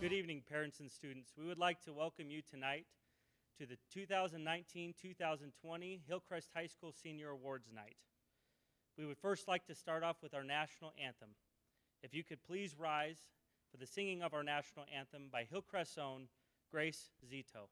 Good evening, parents and students. We would like to welcome you tonight to the 2019-2020 Hillcrest High School Senior Awards Night. We would first like to start off with our national anthem. If you could please rise for the singing of our national anthem by Hillcrest's own Grace Zito.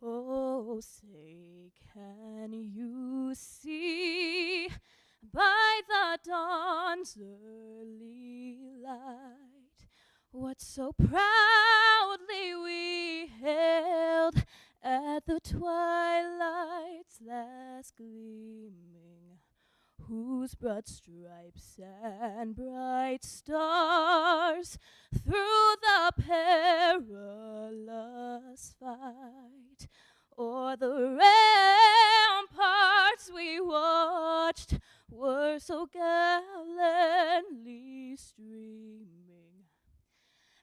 Oh, say, can you see by the dawn's early light what so proudly we hailed at the twilight's last gleaming, whose broad stripes and bright stars through the perilous fight o'er the ramparts we watched were so gallantly streaming,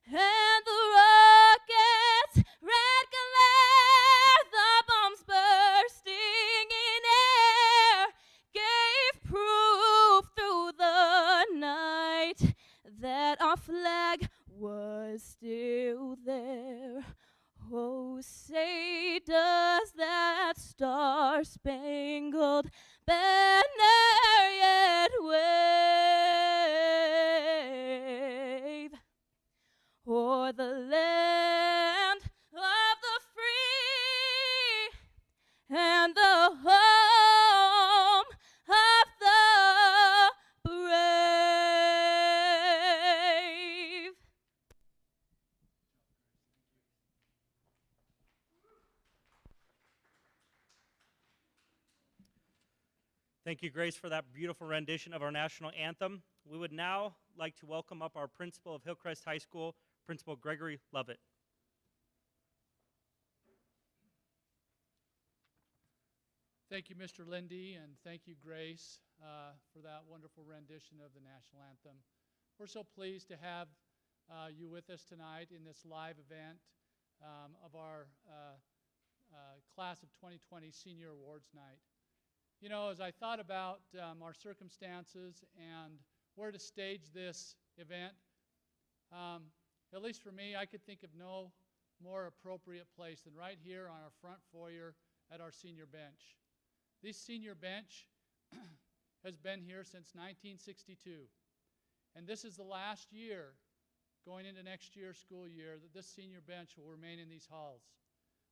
and the rockets' red glare, the bombs bursting in air, gave proof through the night that our flag was still there. Oh, say, does that star-spangled banner yet wave o'er the land of the free and the home of the brave? Thank you, Grace, for that beautiful rendition of our national anthem. We would now like to welcome up our principal of Hillcrest High School, Principal Gregory Lovett. Thank you, Mr. Lindy, and thank you, Grace, for that wonderful rendition of the national anthem. We're so pleased to have you with us tonight in this live event of our Class of 2020 Senior Awards Night. You know, as I thought about our circumstances and where to stage this event, at least for me, I could think of no more appropriate place than right here on our front foyer at our senior bench. This senior bench has been here since 1962, and this is the last year, going into next year's school year, that this senior bench will remain in these halls.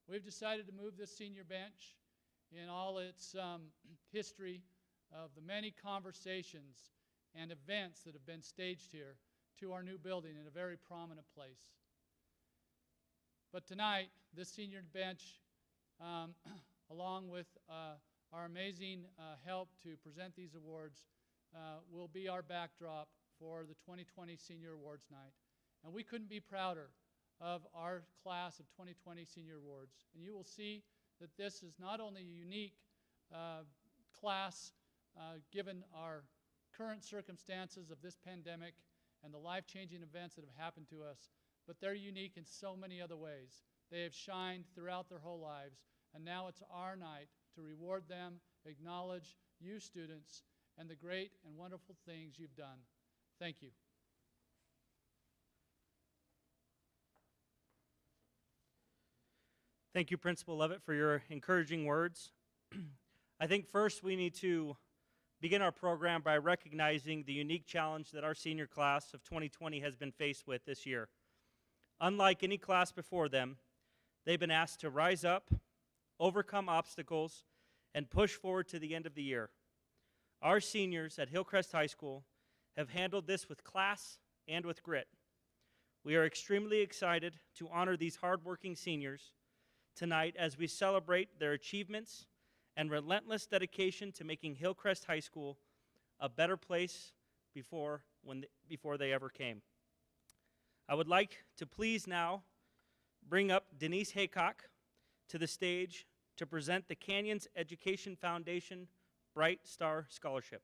We've decided to move this senior bench in all its history of the many conversations and events that have been staged here to our new building in a very prominent place. But tonight, this senior bench, along with our amazing help to present these awards, will be our backdrop for the 2020 Senior Awards Night. And we couldn't be prouder of our class of 2020 Senior Awards. And you will see that this is not only a unique class given our current circumstances of this pandemic and the life-changing events that have happened to us, but they're unique in so many other ways. They have shined throughout their whole lives, and now it's our night to reward them, acknowledge you students, and the great and wonderful things you've done. Thank you. Thank you, Principal Lovett, for your encouraging words. I think first we need to begin our program by recognizing the unique challenge that our senior class of 2020 has been faced with this year. Unlike any class before them, they've been asked to rise up, overcome obstacles, and push forward to the end of the year. Our seniors at Hillcrest High School have handled this with class and with grit. We are extremely excited to honor these hardworking seniors tonight as we celebrate their achievements and relentless dedication to making Hillcrest High School a better place before they ever came. I would like to please now bring up Denise Haycock to the stage to present the Canyons Education Foundation Bright Star Scholarship.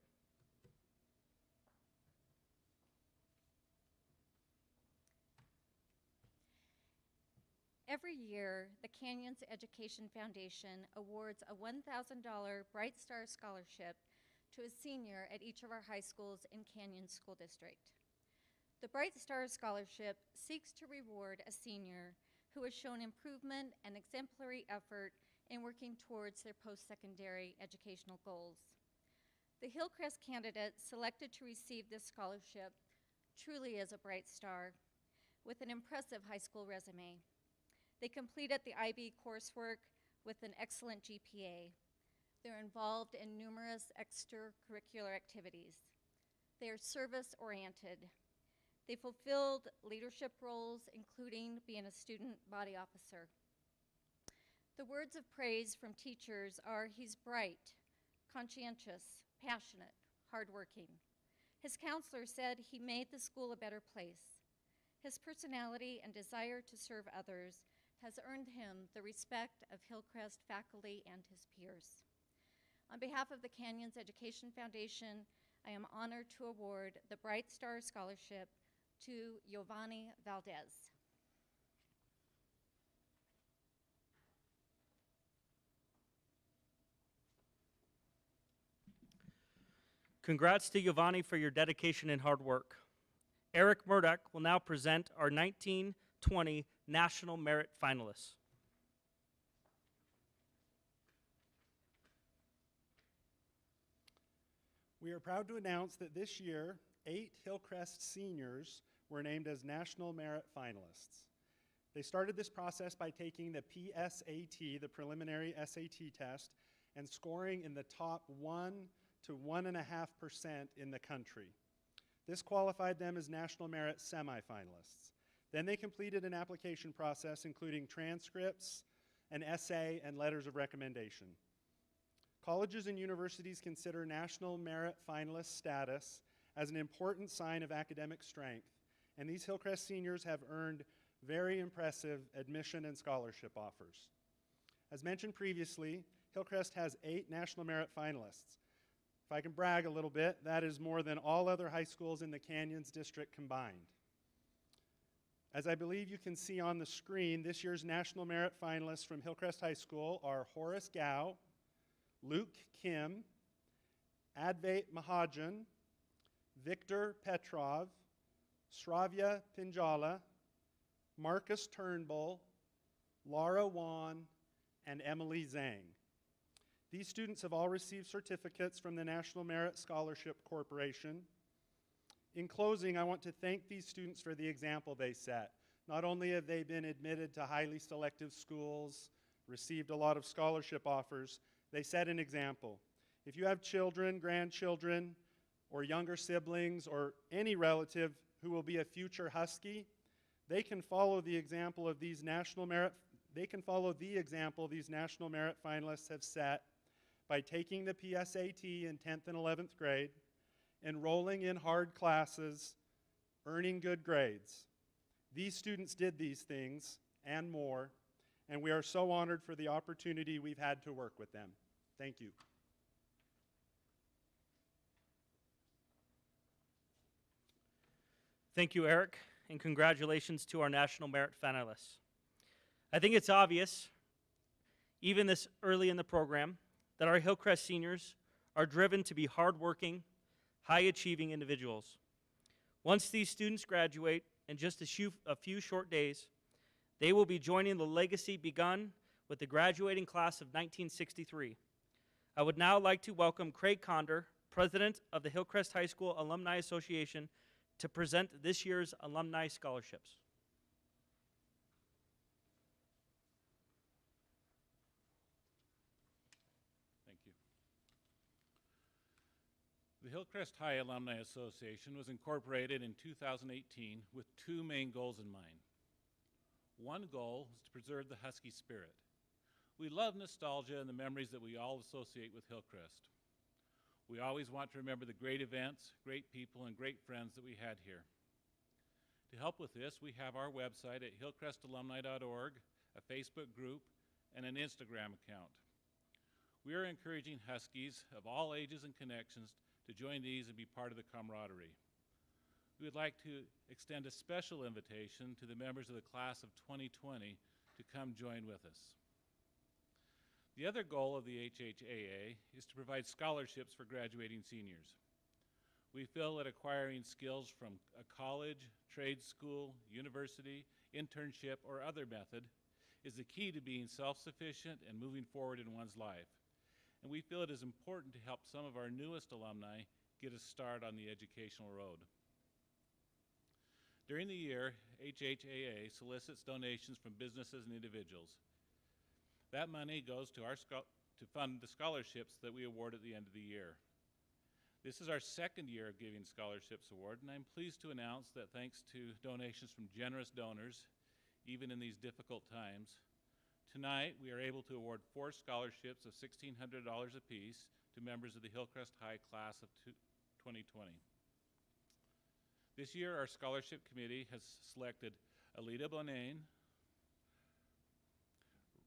Every year, the Canyons Education Foundation awards a $1,000 Bright Star Scholarship to a senior at each of our high schools in Canyon School District. The Bright Star Scholarship seeks to reward a senior who has shown improvement and exemplary effort in working towards their post-secondary educational goals. The Hillcrest candidate selected to receive this scholarship truly is a bright star with an impressive high school resume. They completed the IB coursework with an excellent GPA. They're involved in numerous extracurricular activities. They are service-oriented. They fulfilled leadership roles, including being a student body officer. The words of praise from teachers are, he's bright, conscientious, passionate, hardworking. His counselor said he made the school a better place. His personality and desire to serve others has earned him the respect of Hillcrest faculty and his peers. On behalf of the Canyons Education Foundation, I am honored to award the Bright Star Scholarship to Giovanni Valdez. Congrats to Giovanni for your dedication and hard work. Eric Murdoch will now present our 1920 National Merit finalists. We are proud to announce that this year, 8 Hillcrest seniors were named as National Merit finalists. They started this process by taking the PSAT, the preliminary SAT test, and scoring in the top 1 to 1.5% in the country. This qualified them as National Merit semifinalists. Then they completed an application process including transcripts, an essay, and letters of recommendation. Colleges and universities consider National Merit finalist status as an important sign of academic strength, and these Hillcrest seniors have earned very impressive admission and scholarship offers. As mentioned previously, Hillcrest has 8 National Merit finalists. If I can brag a little bit, that is more than all other high schools in the Canyons District combined. As I believe you can see on the screen, this year's National Merit finalists from Hillcrest High School are Horace Gao, Luke Kim, Advait Mahajan, Victor Petrov, Shravya Pinjala, Marcus Turnbull, Laura Wan, and Emily Zhang. These students have all received certificates from the National Merit Scholarship Corporation. In closing, I want to thank these students for the example they set. Not only have they been admitted to highly selective schools, received a lot of scholarship offers, they set an example. If you have children, grandchildren, or younger siblings, or any relative who will be a future Husky, they can follow the example of these National Merit finalists have set by taking the PSAT in 10th and 11th grade, enrolling in hard classes, earning good grades. These students did these things and more, and we are so honored for the opportunity we've had to work with them. Thank you. Thank you, Eric, and congratulations to our National Merit finalists. I think it's obvious, even this early in the program, that our Hillcrest seniors are driven to be hardworking, high-achieving individuals. Once these students graduate in just a few short days, they will be joining the legacy begun with the graduating class of 1963. I would now like to welcome Craig Conder, President of the Hillcrest High School Alumni Association, to present this year's alumni scholarships. Thank you. The Hillcrest High Alumni Association was incorporated in 2018 with 2 main goals in mind. One goal is to preserve the Husky spirit. We love nostalgia and the memories that we all associate with Hillcrest. We always want to remember the great events, great people, and great friends that we had here. To help with this, we have our website at hillcrestalumni.org, a Facebook group, and an Instagram account. We are encouraging Huskies of all ages and connections to join these and be part of the camaraderie. We would like to extend a special invitation to the members of the class of 2020 to come join with us. The other goal of the HHAA is to provide scholarships for graduating seniors. We feel that acquiring skills from a college, trade school, university, internship, or other method is the key to being self-sufficient and moving forward in one's life. And we feel it is important to help some of our newest alumni get a start on the educational road. During the year, HHAA solicits donations from businesses and individuals. That money goes to fund the scholarships that we award at the end of the year. This is our second year of giving scholarships award, and I'm pleased to announce that thanks to donations from generous donors, even in these difficult times, tonight we are able to award 4 scholarships of $1,600 apiece to members of the Hillcrest High class of 2020. This year, our scholarship committee has selected Alida Bonain,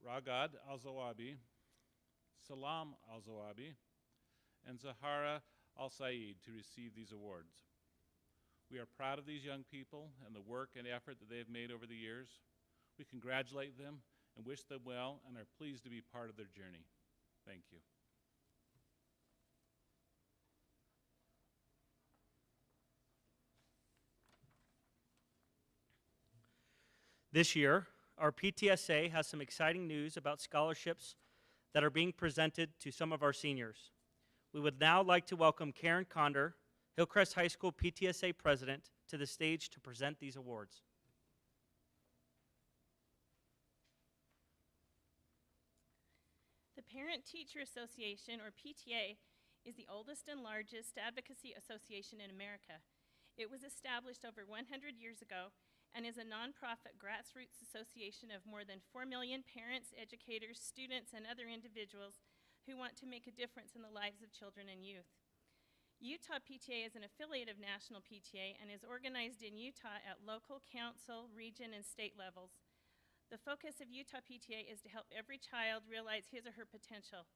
Ragad Al-Zawabi, Salam Al-Zawabi, and Zahara Al-Said to receive these awards. We are proud of these young people and the work and effort that they have made over the years. We congratulate them and wish them well and are pleased to be part of their journey. Thank you. This year, our PTSA has some exciting news about scholarships that are being presented to some of our seniors. We would now like to welcome Karen Conder, Hillcrest High School PTSA President, to the stage to present these awards. The Parent-Teacher Association, or PTA, is the oldest and largest advocacy association in America. It was established over 100 years ago and is a nonprofit grassroots association of more than 4 million parents, educators, students, and other individuals who want to make a difference in the lives of children and youth. Utah PTA is an affiliate of National PTA and is organized in Utah at local, council, region, and state levels. The focus of Utah PTA is to help every child realize his or her potential.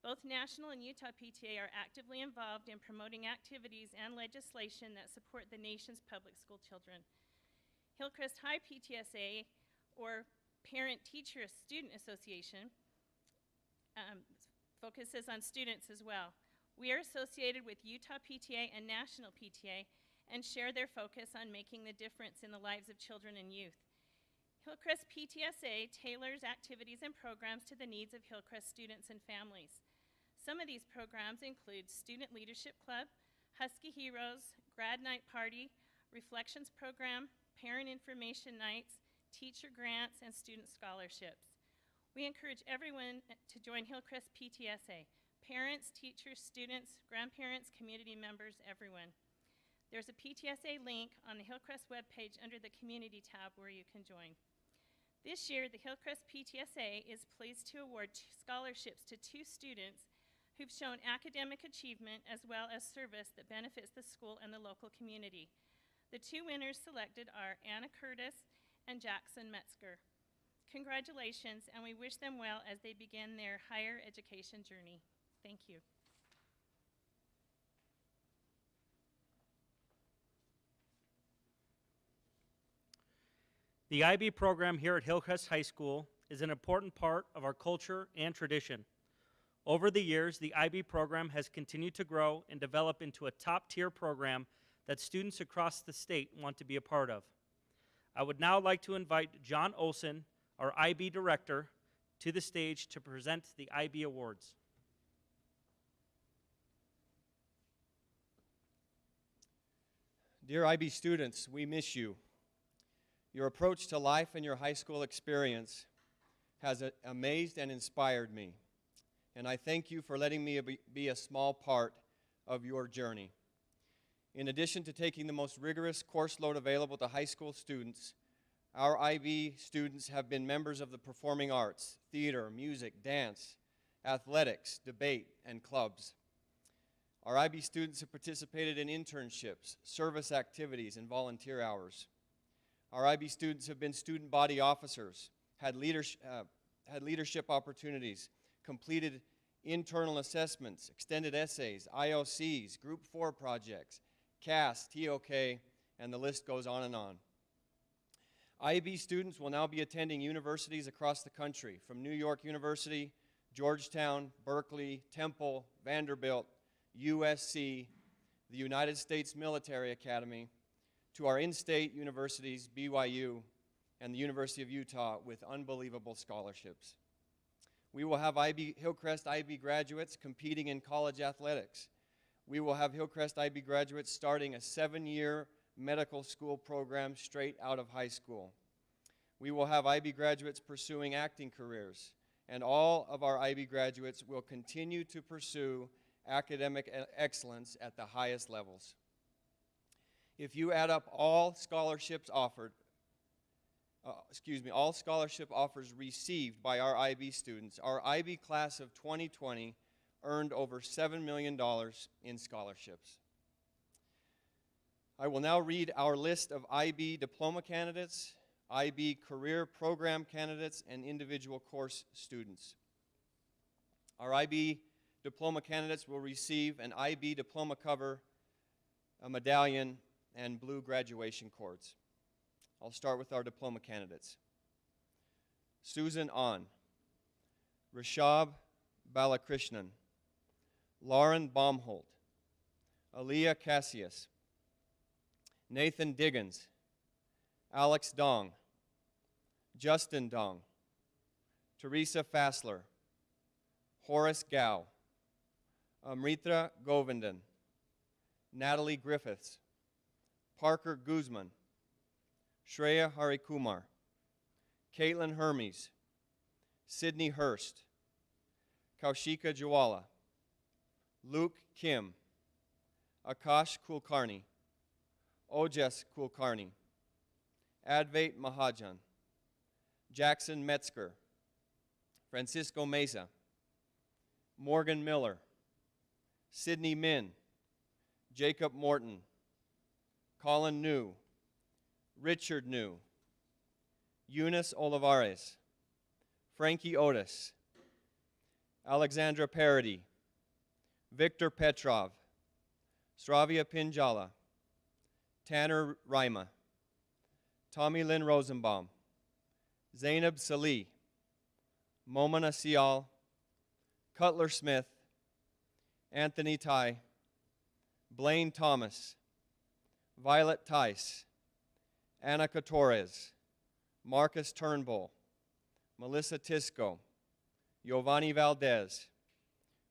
Both National and Utah PTA are actively involved in promoting activities and legislation that support the nation's public school children. Hillcrest High PTSA, or Parent-Teacher Student Association, focuses on students as well. We are associated with Utah PTA and National PTA and share their focus on making the difference in the lives of children and youth. Hillcrest PTSA tailors activities and programs to the needs of Hillcrest students and families. Some of these programs include Student Leadership Club, Husky Heroes, Grad Night Party, Reflections Program, Parent Information Nights, Teacher Grants, and Student Scholarships. We encourage everyone to join Hillcrest PTSA, parents, teachers, students, grandparents, community members, everyone. There's a PTSA link on the Hillcrest webpage under the Community tab where you can join. This year, the Hillcrest PTSA is pleased to award scholarships to 2 students who've shown academic achievement as well as service that benefits the school and the local community. The 2 winners selected are Anna Curtis and Jackson Metzger. Congratulations, and we wish them well as they begin their higher education journey. Thank you. The IB program here at Hillcrest High School is an important part of our culture and tradition. Over the years, the IB program has continued to grow and develop into a top-tier program that students across the state want to be a part of. I would now like to invite John Olson, our IB Director, to the stage to present the IB Awards. Dear IB students, we miss you. Your approach to life and your high school experience has amazed and inspired me, and I thank you for letting me be a small part of your journey. In addition to taking the most rigorous course load available to high school students, our IB students have been members of the performing arts, theater, music, dance, athletics, debate, and clubs. Our IB students have participated in internships, service activities, and volunteer hours. Our IB students have been student body officers, had leadership opportunities, completed internal assessments, extended essays, IOCs, Group 4 projects, CAS, TOK, and the list goes on and on. IB students will now be attending universities across the country, from New York University, Georgetown, Berkeley, Temple, Vanderbilt, USC, the United States Military Academy, to our in-state universities, BYU, and the University of Utah, with unbelievable scholarships. We will have Hillcrest IB graduates competing in college athletics. We will have Hillcrest IB graduates starting a 7-year medical school program straight out of high school. We will have IB graduates pursuing acting careers, and all of our IB graduates will continue to pursue academic excellence at the highest levels. If you add up all scholarships offered, all scholarship offers received by our IB students, our IB class of 2020 earned over $7 million in scholarships. I will now read our list of IB diploma candidates, IB career program candidates, and individual course students. Our IB diploma candidates will receive an IB diploma cover, a medallion, and blue graduation cords. I'll start with our diploma candidates. Susan Ahn, Rishab Balakrishnan, Lauren Baumholt, Aaliyah Cassius, Nathan Diggins, Alex Dong, Justin Dong, Teresa Fassler, Horace Gao, Amrita Govindan, Natalie Griffiths, Parker Guzman, Shreya Harikumar, Caitlin Hermes, Sydney Hurst, Kaushika Jawala, Luke Kim, Akash Kulkarni, Ojas Kulkarni, Advait Mahajan, Jackson Metzger, Francisco Mesa, Morgan Miller, Sydney Min, Jacob Morton, Colin New, Richard New, Eunice Olivares, Frankie Otis, Alexandra Parody, Victor Petrov, Sravia Pinjala, Tanner Rima, Tommy Lynn Rosenbaum, Zainab Salih, Momana Sial, Cutler Smith, Anthony Ty, Blaine Thomas, Violet Tice, Annika Torres, Marcus Turnbull, Melissa Tisco, Giovanni Valdez,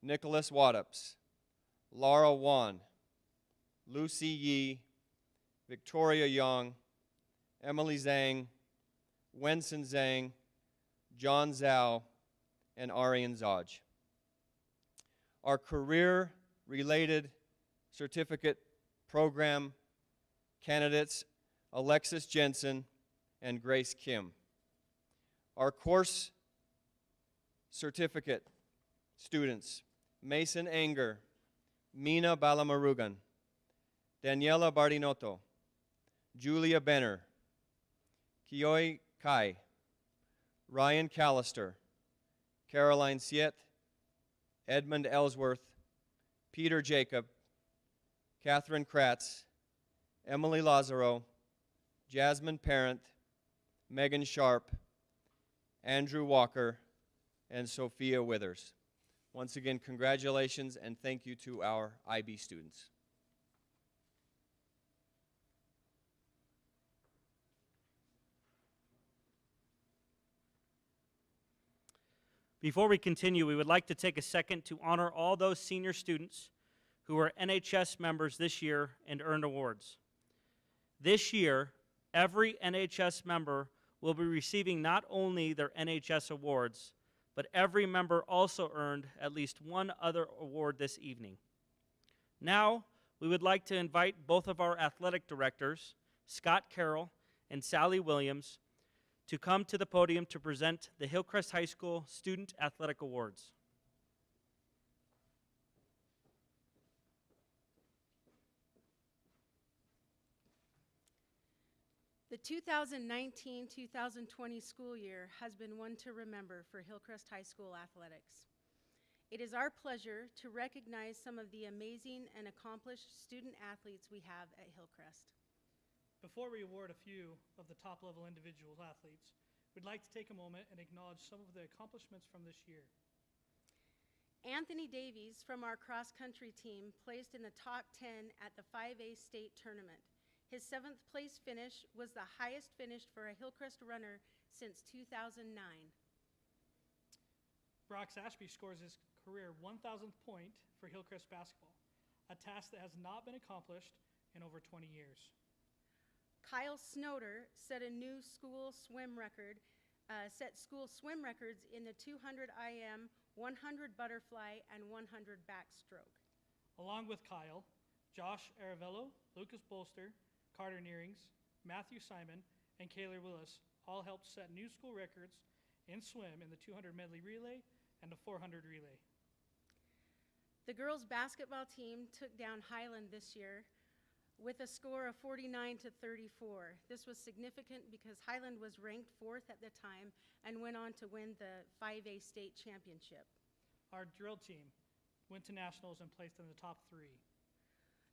Nicholas Waddups, Laura Wan, Lucy Yee, Victoria Young, Emily Zhang, Wenson Zhang, John Zhao, and Arian Zaj. Our career-related certificate program candidates, Alexis Jensen and Grace Kim. Our course certificate students, Mason Anger, Mina Balamarugan, Daniela Bardinotto, Julia Benner, Kioi Kai, Ryan Callister, Caroline Siet, Edmund Ellsworth, Peter Jacob, Catherine Kratz, Emily Lazaro, Jasmine Parent, Megan Sharp, Andrew Walker, and Sophia Withers. Once again, congratulations and thank you to our IB students. Before we continue, we would like to take a second to honor all those senior students who are NHS members this year and earned awards. This year, every NHS member will be receiving not only their NHS awards, but every member also earned at least one other award this evening. Now, we would like to invite both of our athletic directors, Scott Carroll and Sally Williams, to come to the podium to present the Hillcrest High School Student Athletic Awards. The 2019-2020 school year has been one to remember for Hillcrest High School athletics. It is our pleasure to recognize some of the amazing and accomplished student athletes we have at Hillcrest. Before we award a few of the top-level individual athletes, we'd like to take a moment and acknowledge some of the accomplishments from this year. Anthony Davies from our cross-country team placed in the top 10 at the 5A state tournament. His 7th place finish was the highest finished for a Hillcrest runner since 2009. Brock Ashby scores his career 1,000th point for Hillcrest basketball, a task that has not been accomplished in over 20 years. Kyle Snoder set a new school swim record, set school swim records in the 200 IM, 100 butterfly, and 100 backstroke. Along with Kyle, Josh Aravello, Lucas Bolster, Carter Nearings, Matthew Simon, and Kayler Willis all helped set new school records in swim in the 200 medley relay and the 400 relay. The girls' basketball team took down Highland this year with a score of 49 to 34. This was significant because Highland was ranked 4th at the time and went on to win the 5A state championship. Our drill team went to nationals and placed in the top 3.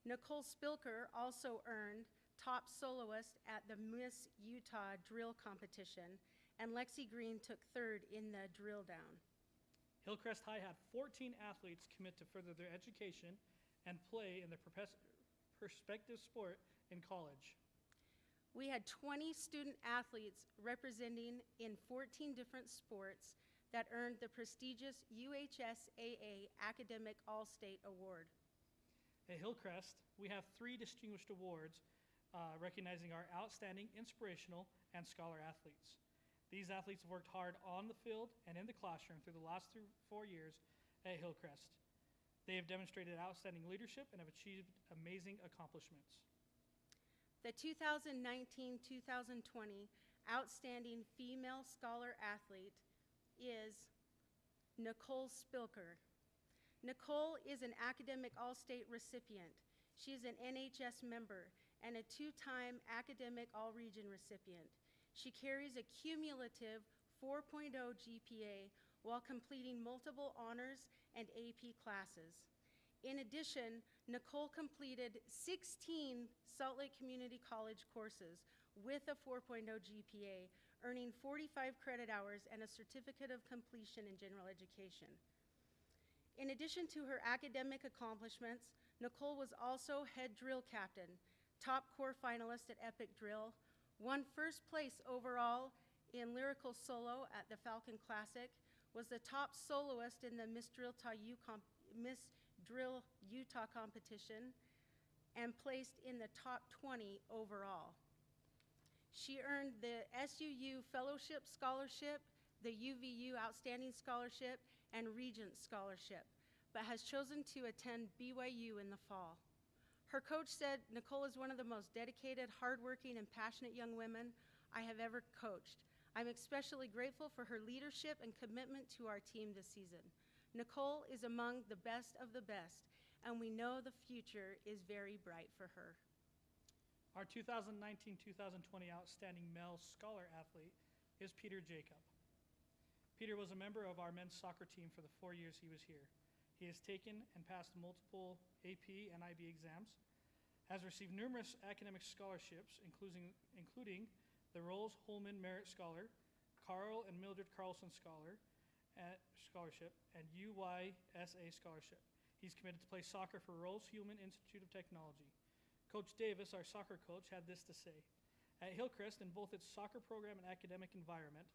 Nicole Spilker also earned top soloist at the Miss Utah drill competition, and Lexi Green took 3rd in the drill down. Hillcrest High had 14 athletes commit to further their education and play in the prospective sport in college. We had 20 student athletes representing in 14 different sports that earned the prestigious UHSAA Academic All-State Award. At Hillcrest, we have 3 distinguished awards recognizing our outstanding inspirational and scholar athletes. These athletes have worked hard on the field and in the classroom through the last 4 years at Hillcrest. They have demonstrated outstanding leadership and have achieved amazing accomplishments. The 2019-2020 Outstanding Female Scholar Athlete is Nicole Spilker. Nicole is an Academic All-State recipient. She is an NHS member and a 2-time Academic All-Region recipient. She carries a cumulative 4.0 GPA while completing multiple honors and AP classes. In addition, Nicole completed 16 Salt Lake Community College courses with a 4.0 GPA, earning 45 credit hours and a certificate of completion in general education. In addition to her academic accomplishments, Nicole was also head drill captain, top core finalist at Epic Drill, won 1st place overall in lyrical solo at the Falcon Classic, was the top soloist in the Miss Drill Utah competition, and placed in the top 20 overall. She earned the SUU Fellowship Scholarship, the UVU Outstanding Scholarship, and Regent Scholarship, but has chosen to attend BYU in the fall. Her coach said Nicole is one of the most dedicated, hardworking, and passionate young women I have ever coached. I'm especially grateful for her leadership and commitment to our team this season. Nicole is among the best of the best, and we know the future is very bright for her. Our 2019-2020 Outstanding Male Scholar Athlete is Peter Jacob. Peter was a member of our men's soccer team for the 4 years he was here. He has taken and passed multiple AP and IB exams, has received numerous academic scholarships, including the Rolls-Holman Merit Scholar, Carl and Mildred Carlson Scholarship, and UYSA Scholarship. He's committed to play soccer for Rolls-Holman Institute of Technology. Coach Davis, our soccer coach, had this to say: at Hillcrest, in both its soccer program and academic environment,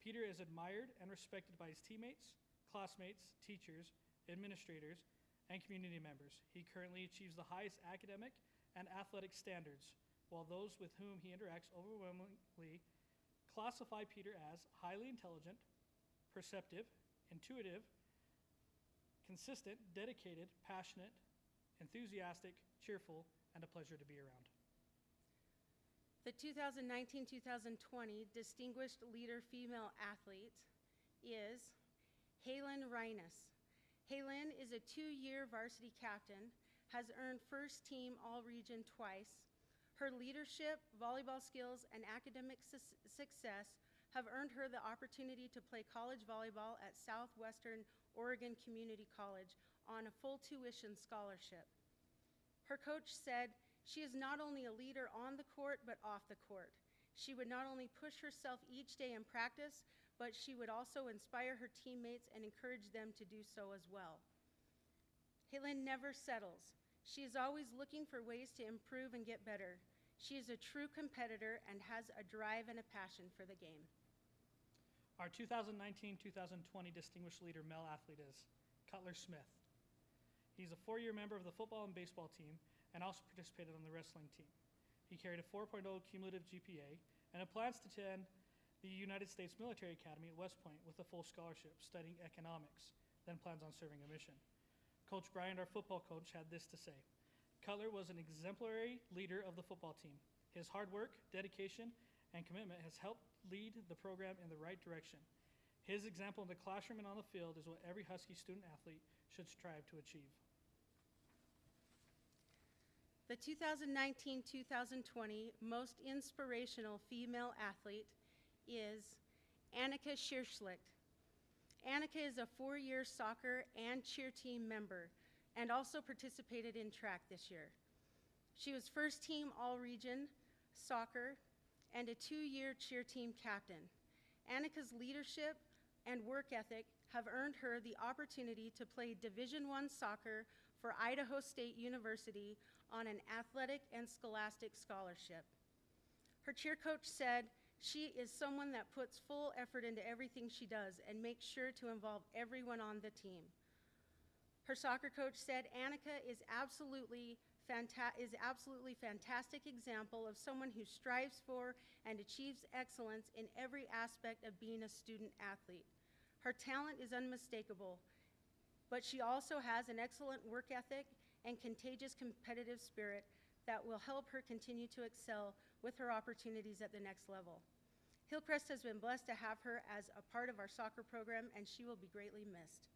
Peter is admired and respected by his teammates, classmates, teachers, administrators, and community members. He currently achieves the highest academic and athletic standards, while those with whom he interacts overwhelmingly classify Peter as highly intelligent, perceptive, intuitive, consistent, dedicated, passionate, enthusiastic, cheerful, and a pleasure to be around. The 2019-2020 Distinguished Leader Female Athlete is Halen Reines. Halen is a 2-year varsity captain, has earned 1st team All-Region twice. Her leadership, volleyball skills, and academic success have earned her the opportunity to play college volleyball at Southwestern Oregon Community College on a full tuition scholarship. Her coach said She is not only a leader on the court, but off the court. She would not only push herself each day in practice, but she would also inspire her teammates and encourage them to do so as well. Helen never settles. She is always looking for ways to improve and get better. She is a true competitor and has a drive and a passion for the game. Our 2019-2020 Distinguished Leader Male Athlete is Cutler Smith. He's a 4-year member of the football and baseball team and also participated on the wrestling team. He carried a 4.0 cumulative GPA and plans to attend the United States Military Academy at West Point with a full scholarship, studying economics, then plans on serving a mission. Coach Bryant, our football coach, had this to say: Cutler was an exemplary leader of the football team. His hard work, dedication, and commitment has helped lead the program in the right direction. His example in the classroom and on the field is what every Husky student athlete should strive to achieve. The 2019-2020 most inspirational female athlete is Annika Schierschlicht. Annika is a 4-year soccer and cheer team member and also participated in track this year. She was first team all-region soccer and a 2-year cheer team captain. Annika's leadership and work ethic have earned her the opportunity to play Division I soccer for Idaho State University on an athletic and scholastic scholarship. Her cheer coach said she is someone that puts full effort into everything she does and makes sure to involve everyone on the team. Her soccer coach said Annika is absolutely fantastic example of someone who strives for and achieves excellence in every aspect of being a student athlete. Her talent is unmistakable, but she also has an excellent work ethic and contagious competitive spirit that will help her continue to excel with her opportunities at the next level. Hillcrest has been blessed to have her as a part of our soccer program, and she will be greatly missed.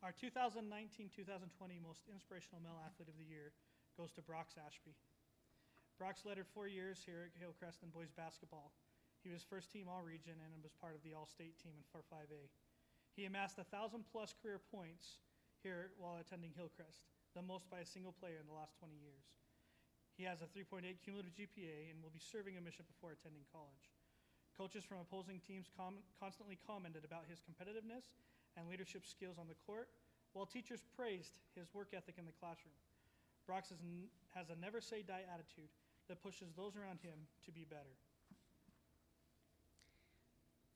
Our 2019-2020 Most Inspirational Male Athlete of the Year goes to Brox Ashby. Brox led her 4 years here at Hillcrest in boys basketball. He was first team all-region and was part of the all-state team in 4-5A. He amassed 1,000+ career points here while attending Hillcrest, the most by a single player in the last 20 years. He has a 3.8 cumulative GPA and will be serving a mission before attending college. Coaches from opposing teams constantly commented about his competitiveness and leadership skills on the court, while teachers praised his work ethic in the classroom. Brox has a never-say-die attitude that pushes those around him to be better.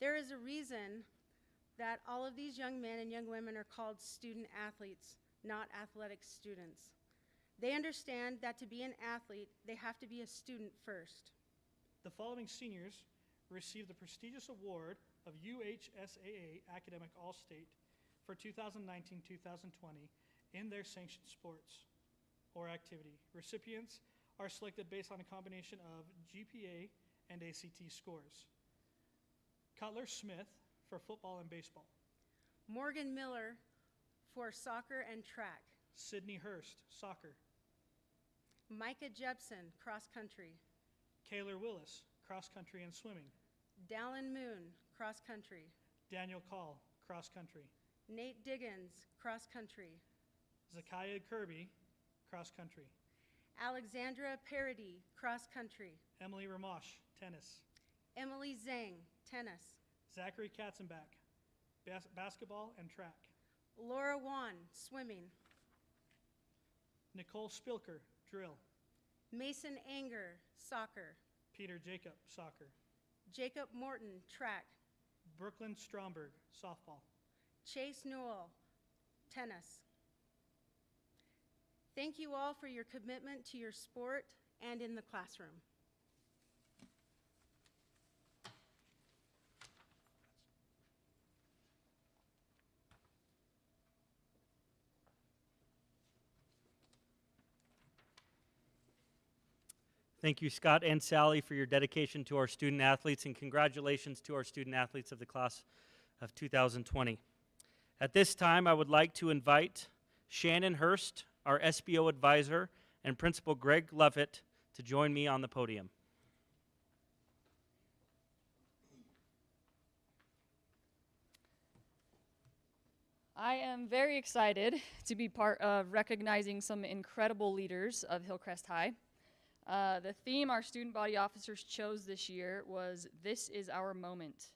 There is a reason that all of these young men and young women are called student athletes, not athletic students. They understand that to be an athlete, they have to be a student first. The following seniors received the prestigious award of UHSAA Academic All-State for 2019-2020 in their sanctioned sports or activity. Recipients are selected based on a combination of GPA and ACT scores. Cutler Smith for football and baseball. Morgan Miller for soccer and track. Sydney Hurst, soccer. Micah Jepson, cross country. Kaylor Willis, cross country and swimming. Dallin Moon, cross country. Daniel Call, cross country. Nate Diggins, cross country. Zakiah Kirby, cross country. Alexandra Parody, cross country. Emily Ramash, tennis. Emily Zhang, tennis. Zachary Katzenbach, basketball and track. Laura Wan, swimming. Nicole Spilker, drill. Mason Anger, soccer. Peter Jacob, soccer. Jacob Morton, track. Brooklyn Stromberg, softball. Chase Newell, tennis. Thank you all for your commitment to your sport and in the classroom. Thank you, Scott and Sally, for your dedication to our student athletes, and congratulations to our student athletes of the class of 2020. At this time, I would like to invite Shannon Hurst, our SBO advisor, and Principal Greg Lovett to join me on the podium. I am very excited to be part of recognizing some incredible leaders of Hillcrest High. The theme our student body officers chose this year was "This is our moment."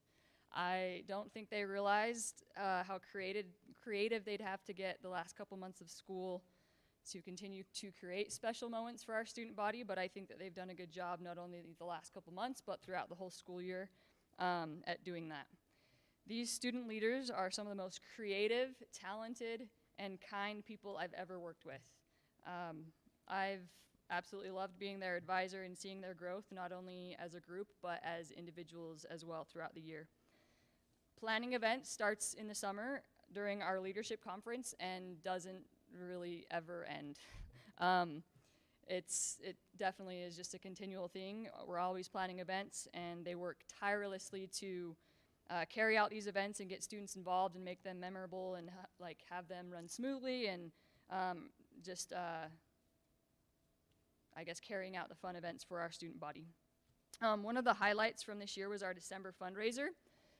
I don't think they realized how creative they'd have to get the last couple months of school to continue to create special moments for our student body, but I think that they've done a good job not only the last couple months, but throughout the whole school year at doing that. These student leaders are some of the most creative, talented, and kind people I've ever worked with. I've absolutely loved being their advisor and seeing their growth, not only as a group, but as individuals as well throughout the year. Planning events starts in the summer during our leadership conference and doesn't really ever end. It definitely is just a continual thing. We're always planning events, and they work tirelessly to carry out these events and get students involved and make them memorable and have them run smoothly and I guess carrying out the fun events for our student body. One of the highlights from this year was our December fundraiser.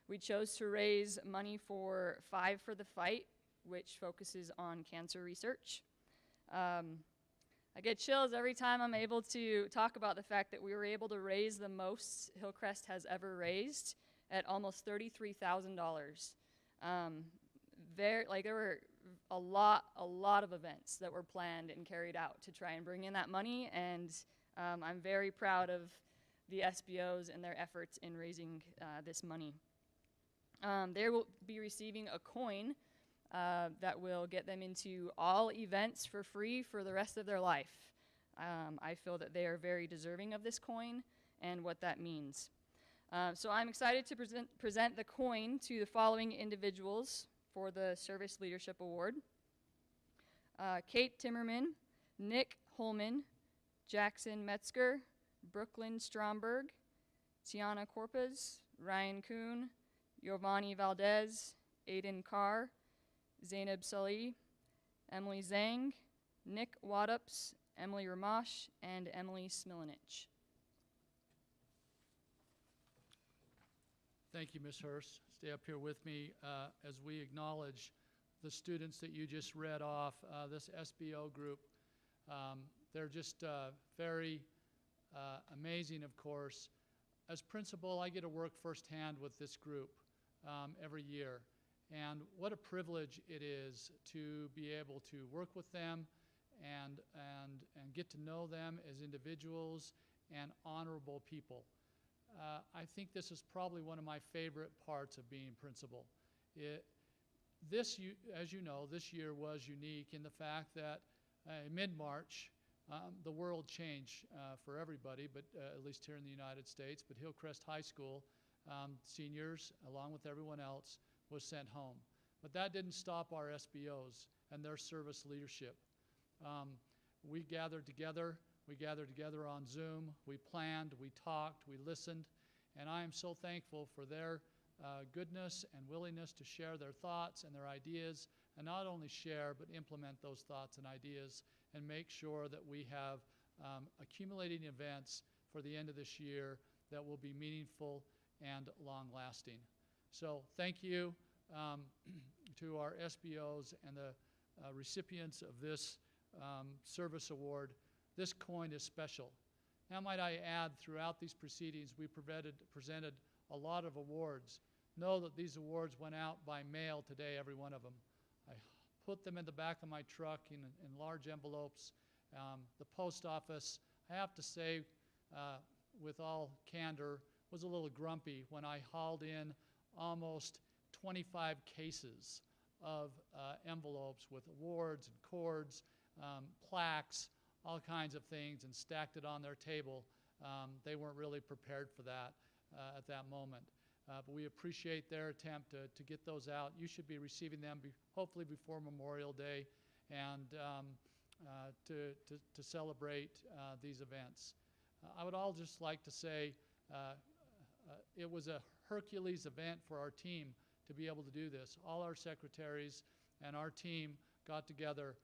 We chose to raise money for Five for the Fight, which focuses on cancer research. I get chills every time I'm able to talk about the fact that we were able to raise the most Hillcrest has ever raised at almost $33,000. There were a lot of events that were planned and carried out to try and bring in that money, and I'm very proud of the SBOs and their efforts in raising this money. They will be receiving a coin that will get them into all events for free for the rest of their life. I feel that they are very deserving of this coin and what that means. So I'm excited to present the coin to the following individuals for the Service Leadership Award. Kate Timmerman, Nick Holman, Jackson Metzger, Brooklyn Stromberg, Tiana Corpus, Ryan Kuhn, Giovanni Valdez, Aiden Carr, Zainab Salih, Emily Zhang, Nick Wadups, Emily Ramash, and Emily Smilinich. Thank you, Ms. Hurst. Stay up here with me as we acknowledge the students that you just read off, this SBO group. They're just very amazing, of course. As principal, I get to work firsthand with this group every year. And what a privilege it is to be able to work with them and get to know them as individuals and honorable people. I think this is probably one of my favorite parts of being principal. As you know, this year was unique in the fact that in mid-March, the world changed for everybody, but at least here in the United States. But Hillcrest High School seniors, along with everyone else, was sent home. But that didn't stop our SBOs and their service leadership. We gathered together. We gathered together on Zoom. We planned, we talked, we listened, and I am so thankful for their goodness and willingness to share their thoughts and their ideas, and not only share, but implement those thoughts and ideas and make sure that we have accumulating events for the end of this year that will be meaningful and long-lasting. So thank you to our SBOs and the recipients of this service award. This coin is special. Now, might I add, throughout these proceedings, we presented a lot of awards. Know that these awards went out by mail today, every one of them. I put them in the back of my truck in large envelopes. The post office, I have to say, with all candor, was a little grumpy when I hauled in almost 25 cases of envelopes with awards and cords, plaques, all kinds of things, and stacked it on their table. They weren't really prepared for that at that moment. But we appreciate their attempt to get those out. You should be receiving them hopefully before Memorial Day and to celebrate these events. I would all just like to say it was a Hercules event for our team to be able to do this. All our secretaries and our team got together,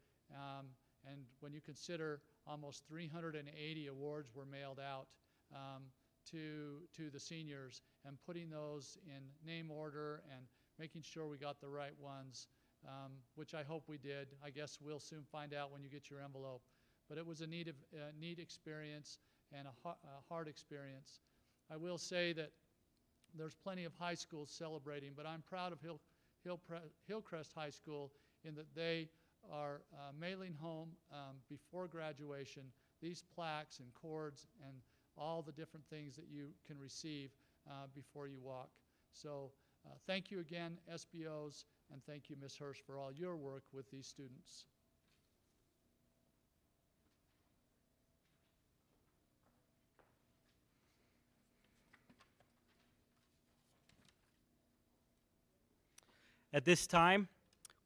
and when you consider almost 380 awards were mailed out to the seniors, and putting those in name order and making sure we got the right ones, which I hope we did. I guess we'll soon find out when you get your envelope. But it was a neat experience and a hard experience. I will say that there's plenty of high schools celebrating, but I'm proud of Hillcrest High School in that they are mailing home before graduation these plaques and cords and all the different things that you can receive before you walk. So thank you again, SBOs, and thank you, Ms. Hirsch, for all your work with these students. At this time,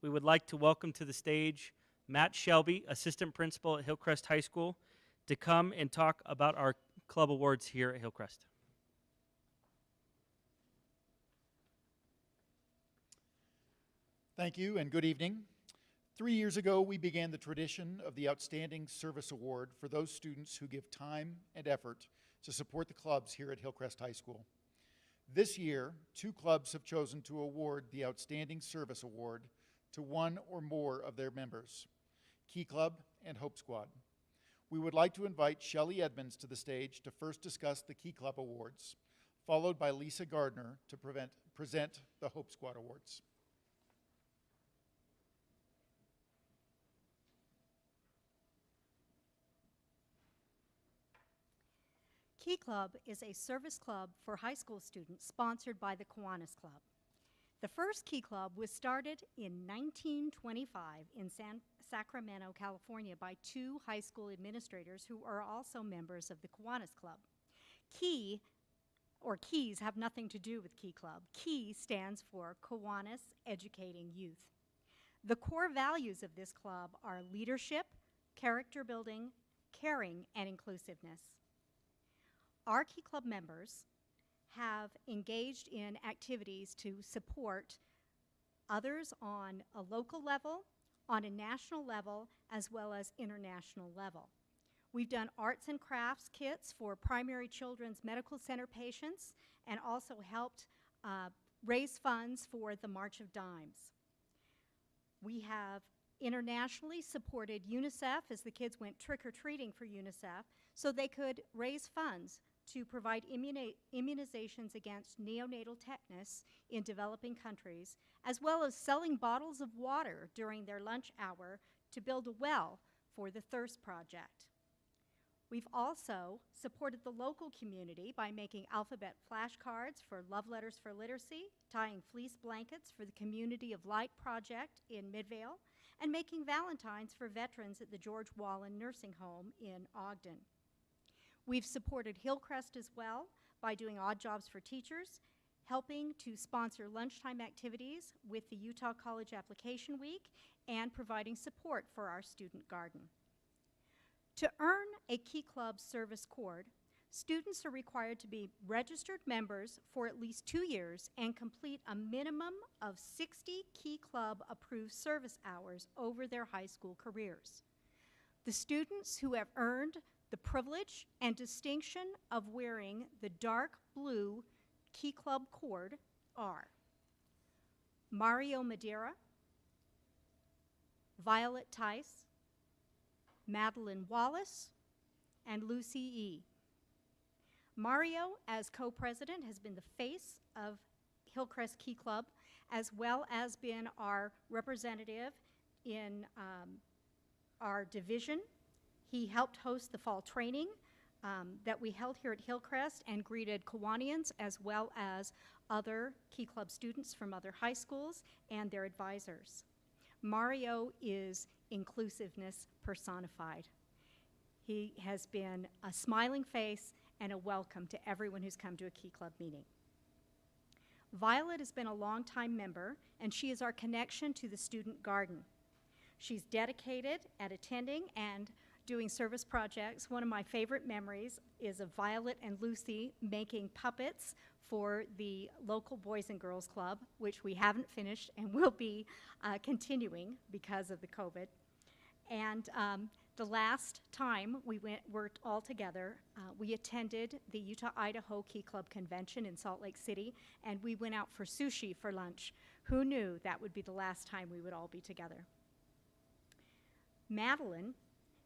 we would like to welcome to the stage Matt Shelby, Assistant Principal at Hillcrest High School, to come and talk about our club awards here at Hillcrest. Thank you and good evening. 3 years ago, we began the tradition of the Outstanding Service Award for those students who give time and effort to support the clubs here at Hillcrest High School. This year, 2 clubs have chosen to award the Outstanding Service Award to one or more of their members, Key Club and Hope Squad. We would like to invite Shelley Edmonds to the stage to first discuss the Key Club Awards, followed by Lisa Gardner to present the Hope Squad Awards. Key Club is a service club for high school students sponsored by the Kiwanis Club. The first Key Club was started in 1925 in Sacramento, California by 2 high school administrators who are also members of the Kiwanis Club. Key, or Keys, have nothing to do with Key Club. Key stands for Kiwanis Educating Youth. The core values of this club are leadership, character building, caring, and inclusiveness. Our Key Club members have engaged in activities to support others on a local level, on a national level, as well as international level. We've done arts and crafts kits for primary children's medical center patients and also helped raise funds for the March of Dimes. We have internationally supported UNICEF as the kids went trick-or-treating for UNICEF so they could raise funds to provide immunizations against neonatal tetanus in developing countries, as well as selling bottles of water during their lunch hour to build a well for the Thirst Project. We've also supported the local community by making alphabet flashcards for Love Letters for Literacy, tying fleece blankets for the Community of Light Project in Midvale, and making valentines for veterans at the George Wallen Nursing Home in Ogden. We've supported Hillcrest as well by doing odd jobs for teachers, helping to sponsor lunchtime activities with the Utah College Application Week, and providing support for our student garden. To earn a Key Club service cord, students are required to be registered members for at least 2 years and complete a minimum of 60 Key Club approved service hours over their high school careers. The students who have earned the privilege and distinction of wearing the dark blue Key Club cord are Mario Madeira, Violet Tice, Madeline Wallace, and Lucy E. Mario, as co-president, has been the face of Hillcrest Key Club, as well as been our representative in our division. He helped host the fall training that we held here at Hillcrest and greeted Kiwanians as well as other Key Club students from other high schools and their advisors. Mario is inclusiveness personified. He has been a smiling face and a welcome to everyone who's come to a Key Club meeting. Violet has been a longtime member, and she is our connection to the student garden. She's dedicated at attending and doing service projects. One of my favorite memories is of Violet and Lucy making puppets for the local Boys and Girls Club, which we haven't finished and will be continuing because of the COVID. And the last time we were all together, we attended the Utah-Idaho Key Club Convention in Salt Lake City, and we went out for sushi for lunch Who knew that would be the last time we would all be together? Madeline,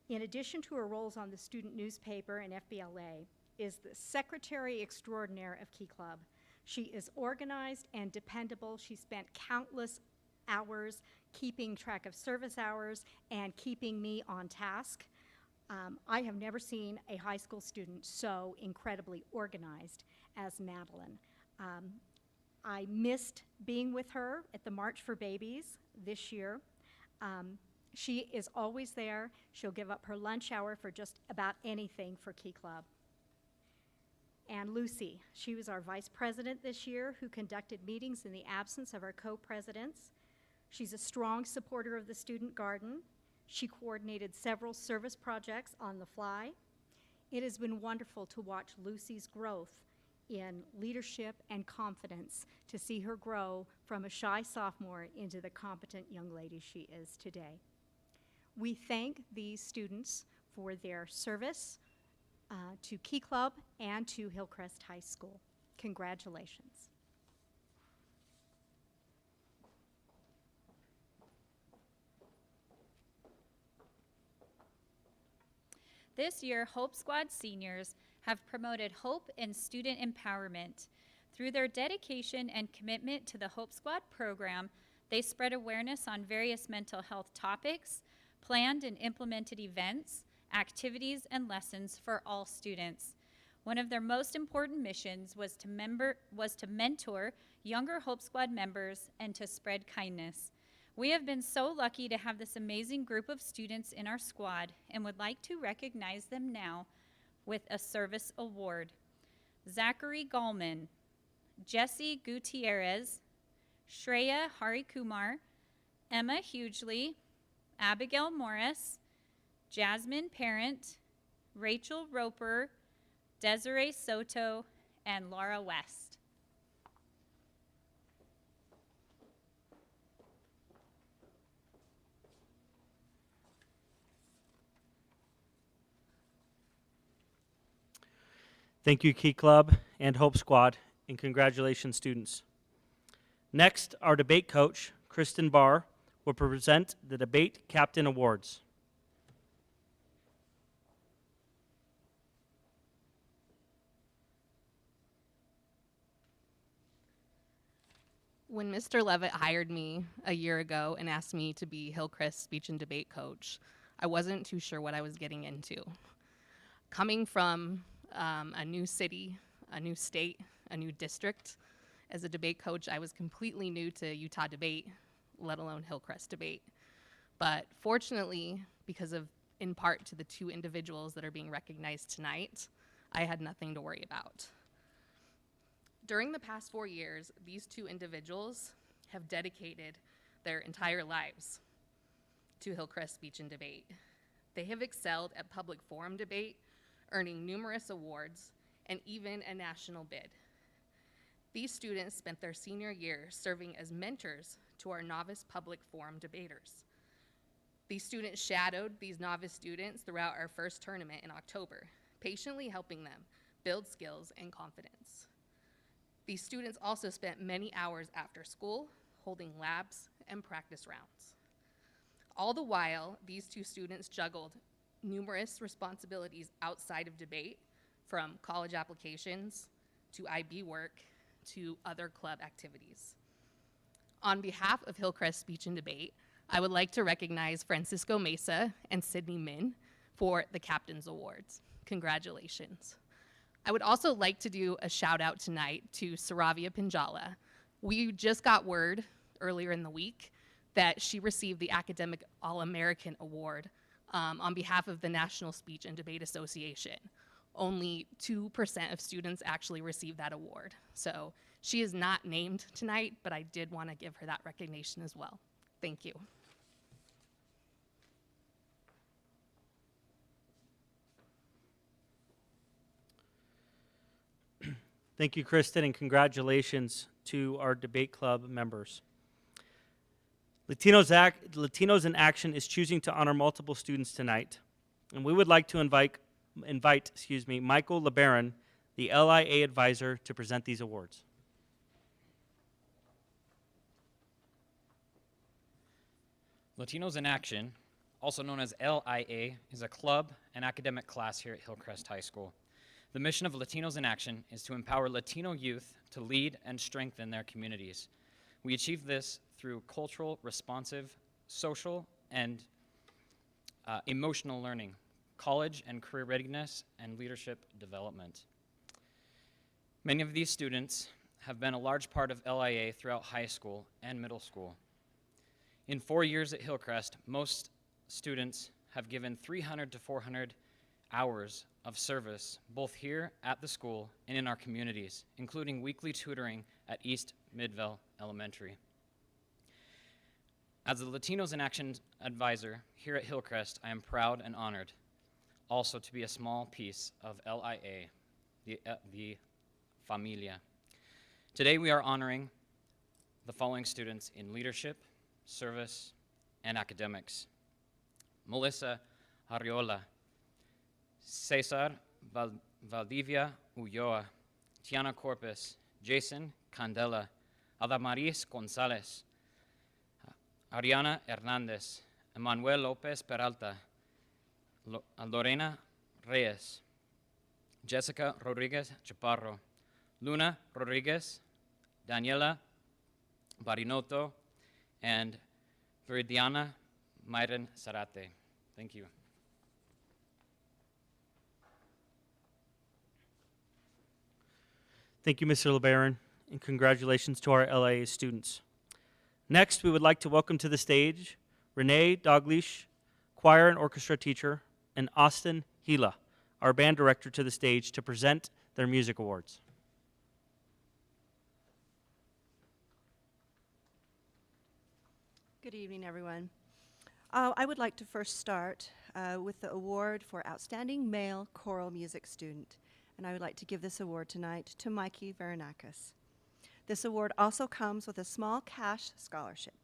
in addition to her roles on the student newspaper and FBLA, is the secretary extraordinaire of Key Club. She is organized and dependable. She spent countless hours keeping track of service hours and keeping me on task. I have never seen a high school student so incredibly organized as Madeline. I missed being with her at the March for Babies this year. She is always there. She'll give up her lunch hour for just about anything for Key Club. And Lucy, she was our vice president this year who conducted meetings in the absence of our co-presidents. She's a strong supporter of the student garden. She coordinated several service projects on the fly. It has been wonderful to watch Lucy's growth in leadership and confidence, to see her grow from a shy sophomore into the competent young lady she is today. We thank these students for their service to Key Club and to Hillcrest High School. Congratulations. This year, Hope Squad seniors have promoted hope and student empowerment. Through their dedication and commitment to the Hope Squad program, they spread awareness on various mental health topics, planned and implemented events, activities, and lessons for all students. One of their most important missions was to mentor younger Hope Squad members and to spread kindness. We have been so lucky to have this amazing group of students in our squad and would like to recognize them now with a service award. Zachary Gallman, Jesse Gutierrez, Shreya Harikumar, Emma Hughley, Abigail Morris, Jasmine Parent, Rachel Roper, Desiree Soto, and Laura West. Thank you, Key Club and Hope Squad, and congratulations, students. Next, our debate coach, Kristen Barr, will present the Debate Captain Awards. When Mr. Levitt hired me a year ago and asked me to be Hillcrest speech and debate coach, I wasn't too sure what I was getting into. Coming from a new city, a new state, a new district, as a debate coach, I was completely new to Utah debate, let alone Hillcrest debate. But fortunately, because of, in part, to the two individuals that are being recognized tonight, I had nothing to worry about. During the past 4 years, these two individuals have dedicated their entire lives to Hillcrest speech and debate. They have excelled at public forum debate, earning numerous awards and even a national bid. These students spent their senior year serving as mentors to our novice public forum debaters. These students shadowed these novice students throughout our first tournament in October, patiently helping them build skills and confidence. These students also spent many hours after school holding labs and practice rounds. All the while, these two students juggled numerous responsibilities outside of debate, from college applications to IB work to other club activities. On behalf of Hillcrest Speech and Debate, I would like to recognize Francisco Mesa and Sydney Min for the Captain's Awards. Congratulations. I would also like to do a shout out tonight to Saravia Pinjala. We just got word earlier in the week that she received the Academic All-American Award on behalf of the National Speech and Debate Association. Only 2% of students actually received that award. So she is not named tonight, but I did want to give her that recognition as well. Thank you. Thank you, Kristen, and congratulations to our debate club members. Latinos in Action is choosing to honor multiple students tonight, and we would like to invite Michael LeBaron, the LIA advisor, to present these awards. Latinos in Action, also known as LIA, is a club and academic class here at Hillcrest High School. The mission of Latinos in Action is to empower Latino youth to lead and strengthen their communities. We achieve this through cultural, responsive, social, and emotional learning, college and career readiness, and leadership development. Many of these students have been a large part of LIA throughout high school and middle school. In 4 years at Hillcrest, most students have given 300 to 400 hours of service, both here at the school and in our communities, including weekly tutoring at East Midvale Elementary. As the Latinos in Action advisor here at Hillcrest, I am proud and honored also to be a small piece of LIA, the familia. Today we are honoring the following students in leadership, service, and academics. Melissa Arriola, Cesar Valdivia Ulloa, Tiana Corpus, Jason Candela, Adamaris Gonzalez, Ariana Hernandez, Emmanuel Lopez Peralta, Lorena Reyes, Jessica Rodriguez Chaparro, Luna Rodriguez, Daniela Barinoto, and Viridiana Myron Sarate. Thank you. Thank you, Mr. LeBaron, and congratulations to our LIA students. Next, we would like to welcome to the stage Renee Doglish, choir and orchestra teacher, and Austin Gila, our band director, to the stage to present their music awards. Good evening, everyone. I would like to first start with the award for Outstanding Male Choral Music Student, and I would like to give this award tonight to Mikey Varanakis. This award also comes with a small cash scholarship.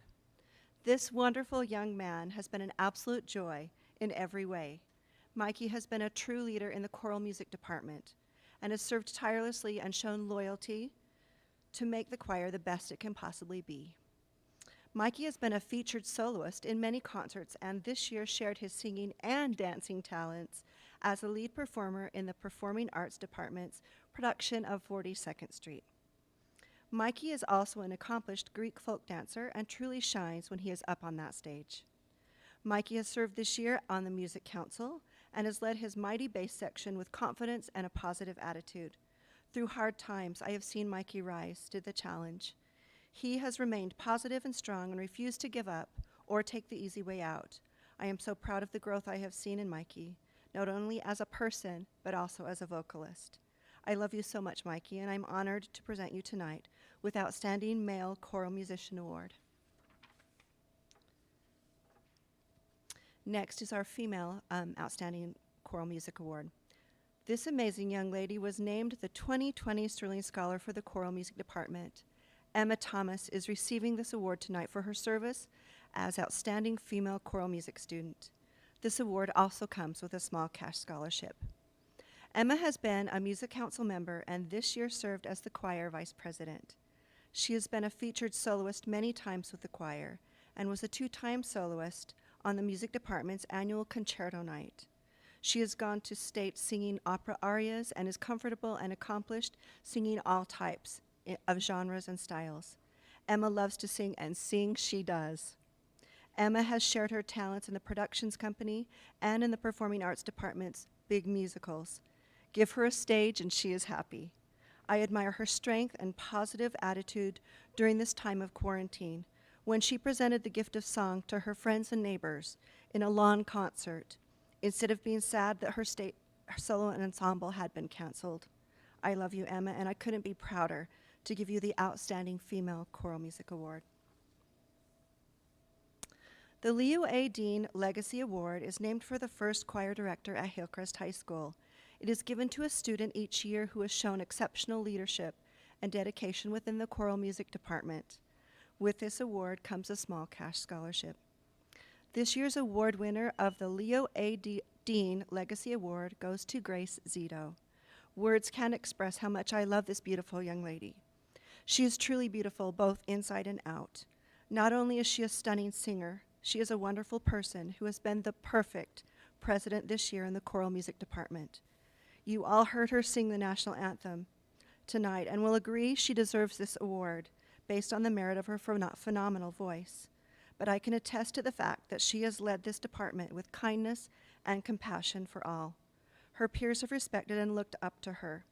This wonderful young man has been an absolute joy in every way. Mikey has been a true leader in the choral music department and has served tirelessly and shown loyalty to make the choir the best it can possibly be. Mikey has been a featured soloist in many concerts and this year shared his singing and dancing talents as a lead performer in the Performing Arts Department's production of 42nd Street. Mikey is also an accomplished Greek folk dancer and truly shines when he is up on that stage. Mikey has served this year on the Music Council and has led his mighty bass section with confidence and a positive attitude. Through hard times, I have seen Mikey rise to the challenge. He has remained positive and strong and refused to give up or take the easy way out. I am so proud of the growth I have seen in Mikey, not only as a person, but also as a vocalist. I love you so much, Mikey, and I'm honored to present you tonight with Outstanding Male Choral Musician Award. Next is our female Outstanding Choral Music Award. This amazing young lady was named the 2020 Sterling Scholar for the Choral Music Department. Emma Thomas is receiving this award tonight for her service as Outstanding Female Choral Music Student. This award also comes with a small cash scholarship. Emma has been a Music Council member and this year served as the choir vice president. She has been a featured soloist many times with the choir and was a 2-time soloist on the music department's annual concerto night. She has gone to state singing opera arias and is comfortable and accomplished singing all types of genres and styles. Emma loves to sing, and sing she does. Emma has shared her talents in the productions company and in the Performing Arts Department's big musicals. Give her a stage and she is happy. I admire her strength and positive attitude during this time of quarantine, when she presented the gift of song to her friends and neighbors in a lawn concert, instead of being sad that her solo and ensemble had been canceled. I love you, Emma, and I couldn't be prouder to give you the Outstanding Female Choral Music Award. The Leo A. Dean Legacy Award is named for the first choir director at Hillcrest High School. It is given to a student each year who has shown exceptional leadership and dedication within the choral music department. With this award comes a small cash scholarship. This year's award winner of the Leo A. Dean Legacy Award goes to Grace Zito. Words can't express how much I love this beautiful young lady. She is truly beautiful both inside and out. Not only is she a stunning singer, She is a wonderful person who has been the perfect president this year in the choral music department. You all heard her sing the national anthem tonight and will agree she deserves this award based on the merit of her phenomenal voice. But I can attest to the fact that she has led this department with kindness and compassion for all. Her peers have respected and looked up to her.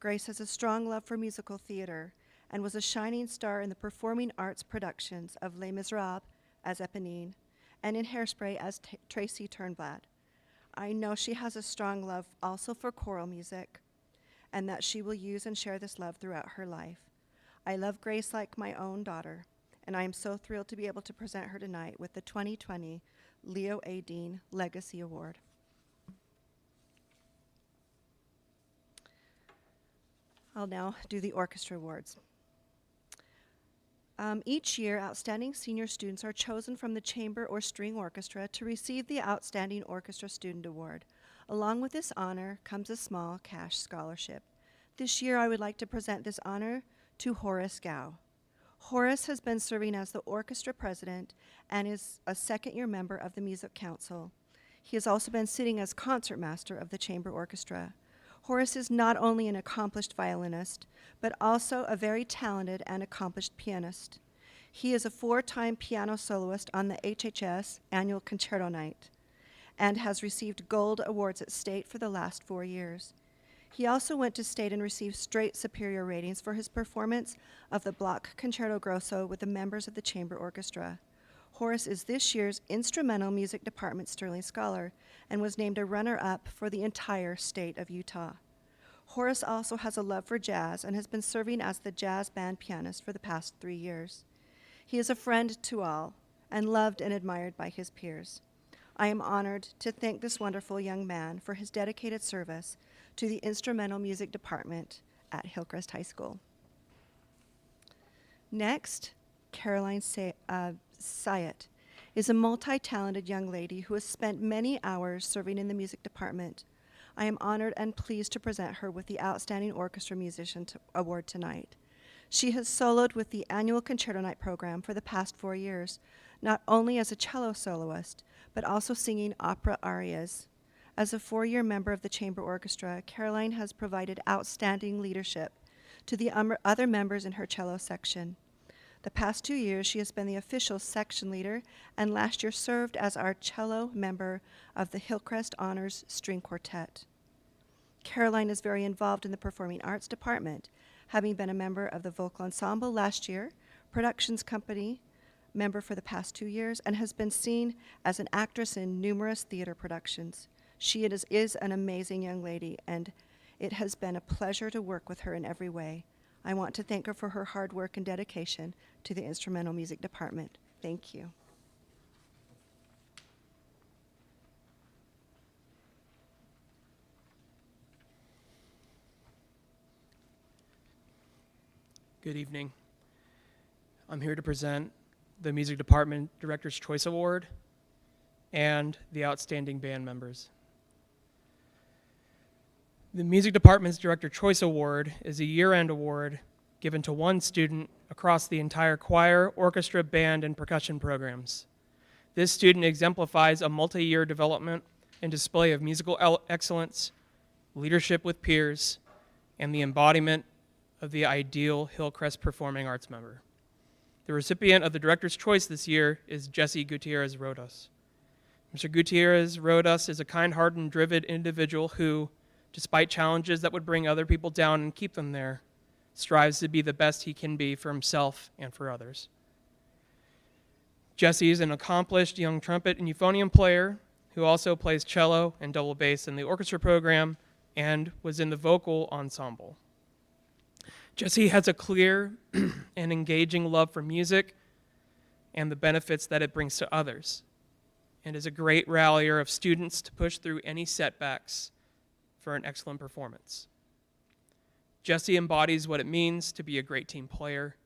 Grace has a strong love for musical theater and was a shining star in the performing arts productions of Les Miserables as Eponine and in Hairspray as Tracy Turnblad. I know she has a strong love also for choral music and that she will use and share this love throughout her life. I love Grace like my own daughter, and I am so thrilled to be able to present her tonight with the 2020 Leo A. Dean Legacy Award. I'll now do the orchestra awards. Each year, outstanding senior students are chosen from the chamber or string orchestra to receive the Outstanding Orchestra Student Award. Along with this honor comes a small cash scholarship. This year, I would like to present this honor to Horace Gow. Horace has been serving as the orchestra president and is a second-year member of the Music Council. He has also been sitting as concertmaster of the chamber orchestra. Horace is not only an accomplished violinist, but also a very talented and accomplished pianist. He is a 4-time piano soloist on the HHS Annual Concerto Night and has received gold awards at state for the last 4 years. He also went to state and received straight superior ratings for his performance of the Block Concerto Grosso with the members of the chamber orchestra. Horace is this year's Instrumental Music Department Sterling Scholar and was named a runner-up for the entire state of Utah. Horace also has a love for jazz and has been serving as the jazz band pianist for the past 3 years. He is a friend to all and loved and admired by his peers. I am honored to thank this wonderful young man for his dedicated service to the Instrumental Music Department at Hillcrest High School. Next, Caroline Syatt is a multi-talented young lady who has spent many hours serving in the music department. I am honored and pleased to present her with the Outstanding Orchestra Musician Award tonight. She has soloed with the annual Concerto Night program for the past 4 years, not only as a cello soloist, but also singing opera arias. As a 4-year member of the chamber orchestra, Caroline has provided outstanding leadership to the other members in her cello section. The past 2 years, she has been the official section leader, and last year served as our cello member of the Hillcrest Honors String Quartet. Caroline is very involved in the performing arts department, having been a member of the vocal ensemble last year, productions company member for the past 2 years, and has been seen as an actress in numerous theater productions. She is an amazing young lady, and it has been a pleasure to work with her in every way. I want to thank her for her hard work and dedication to the Instrumental Music Department. Thank you. Good evening. I'm here to present the Music Department Director's Choice Award and the Outstanding Band Members. The Music Department's Director Choice Award is a year-end award given to one student across the entire choir, orchestra, band, and percussion programs. This student exemplifies a multi-year development and display of musical excellence, leadership with peers, and the embodiment of the ideal Hillcrest performing arts member. The recipient of the Director's Choice this year is Jesse Gutierrez Rodas. Mr. Gutierrez Rodas is a kind-hearted and driven individual who, despite challenges that would bring other people down and keep them there, strives to be the best he can be for himself and for others. Jesse is an accomplished young trumpet and euphonium player who also plays cello and double bass in the orchestra program and was in the vocal ensemble. Jesse has a clear and engaging love for music and the benefits that it brings to others, and is a great rallier of students to push through any setbacks for an excellent performance. Jesse embodies what it means to be a great team player,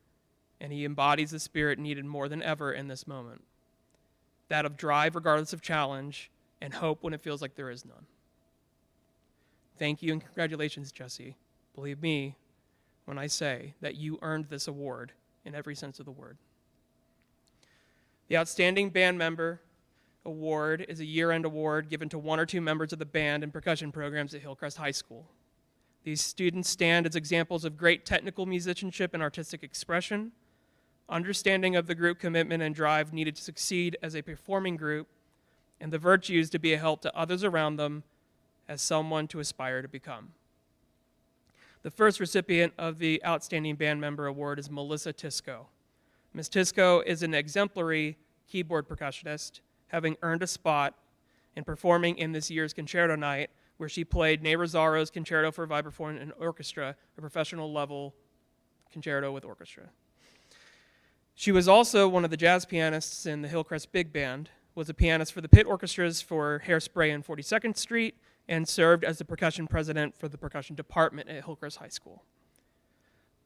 and he embodies the spirit needed more than ever in this moment, that of drive regardless of challenge and hope when it feels like there is none. Thank you and congratulations, Jesse. Believe me when I say that you earned this award in every sense of the word. The Outstanding Band Member Award is a year-end award given to one or two members of the band and percussion programs at Hillcrest High School. These students stand as examples of great technical musicianship and artistic expression, understanding of the group commitment and drive needed to succeed as a performing group, and the virtues to be a help to others around them as someone to aspire to become. The first recipient of the Outstanding Band Member Award is Melissa Tisco. Ms. Tisco is an exemplary keyboard percussionist, having earned a spot in performing in this year's Concerto Night, where she played Ney Rossaro's Concerto for Vibraphone and Orchestra, a professional level concerto with orchestra. She was also one of the jazz pianists in the Hillcrest Big Band, was a pianist for the pit orchestras for Hairspray and 42nd Street, and served as the percussion president for the percussion department at Hillcrest High School.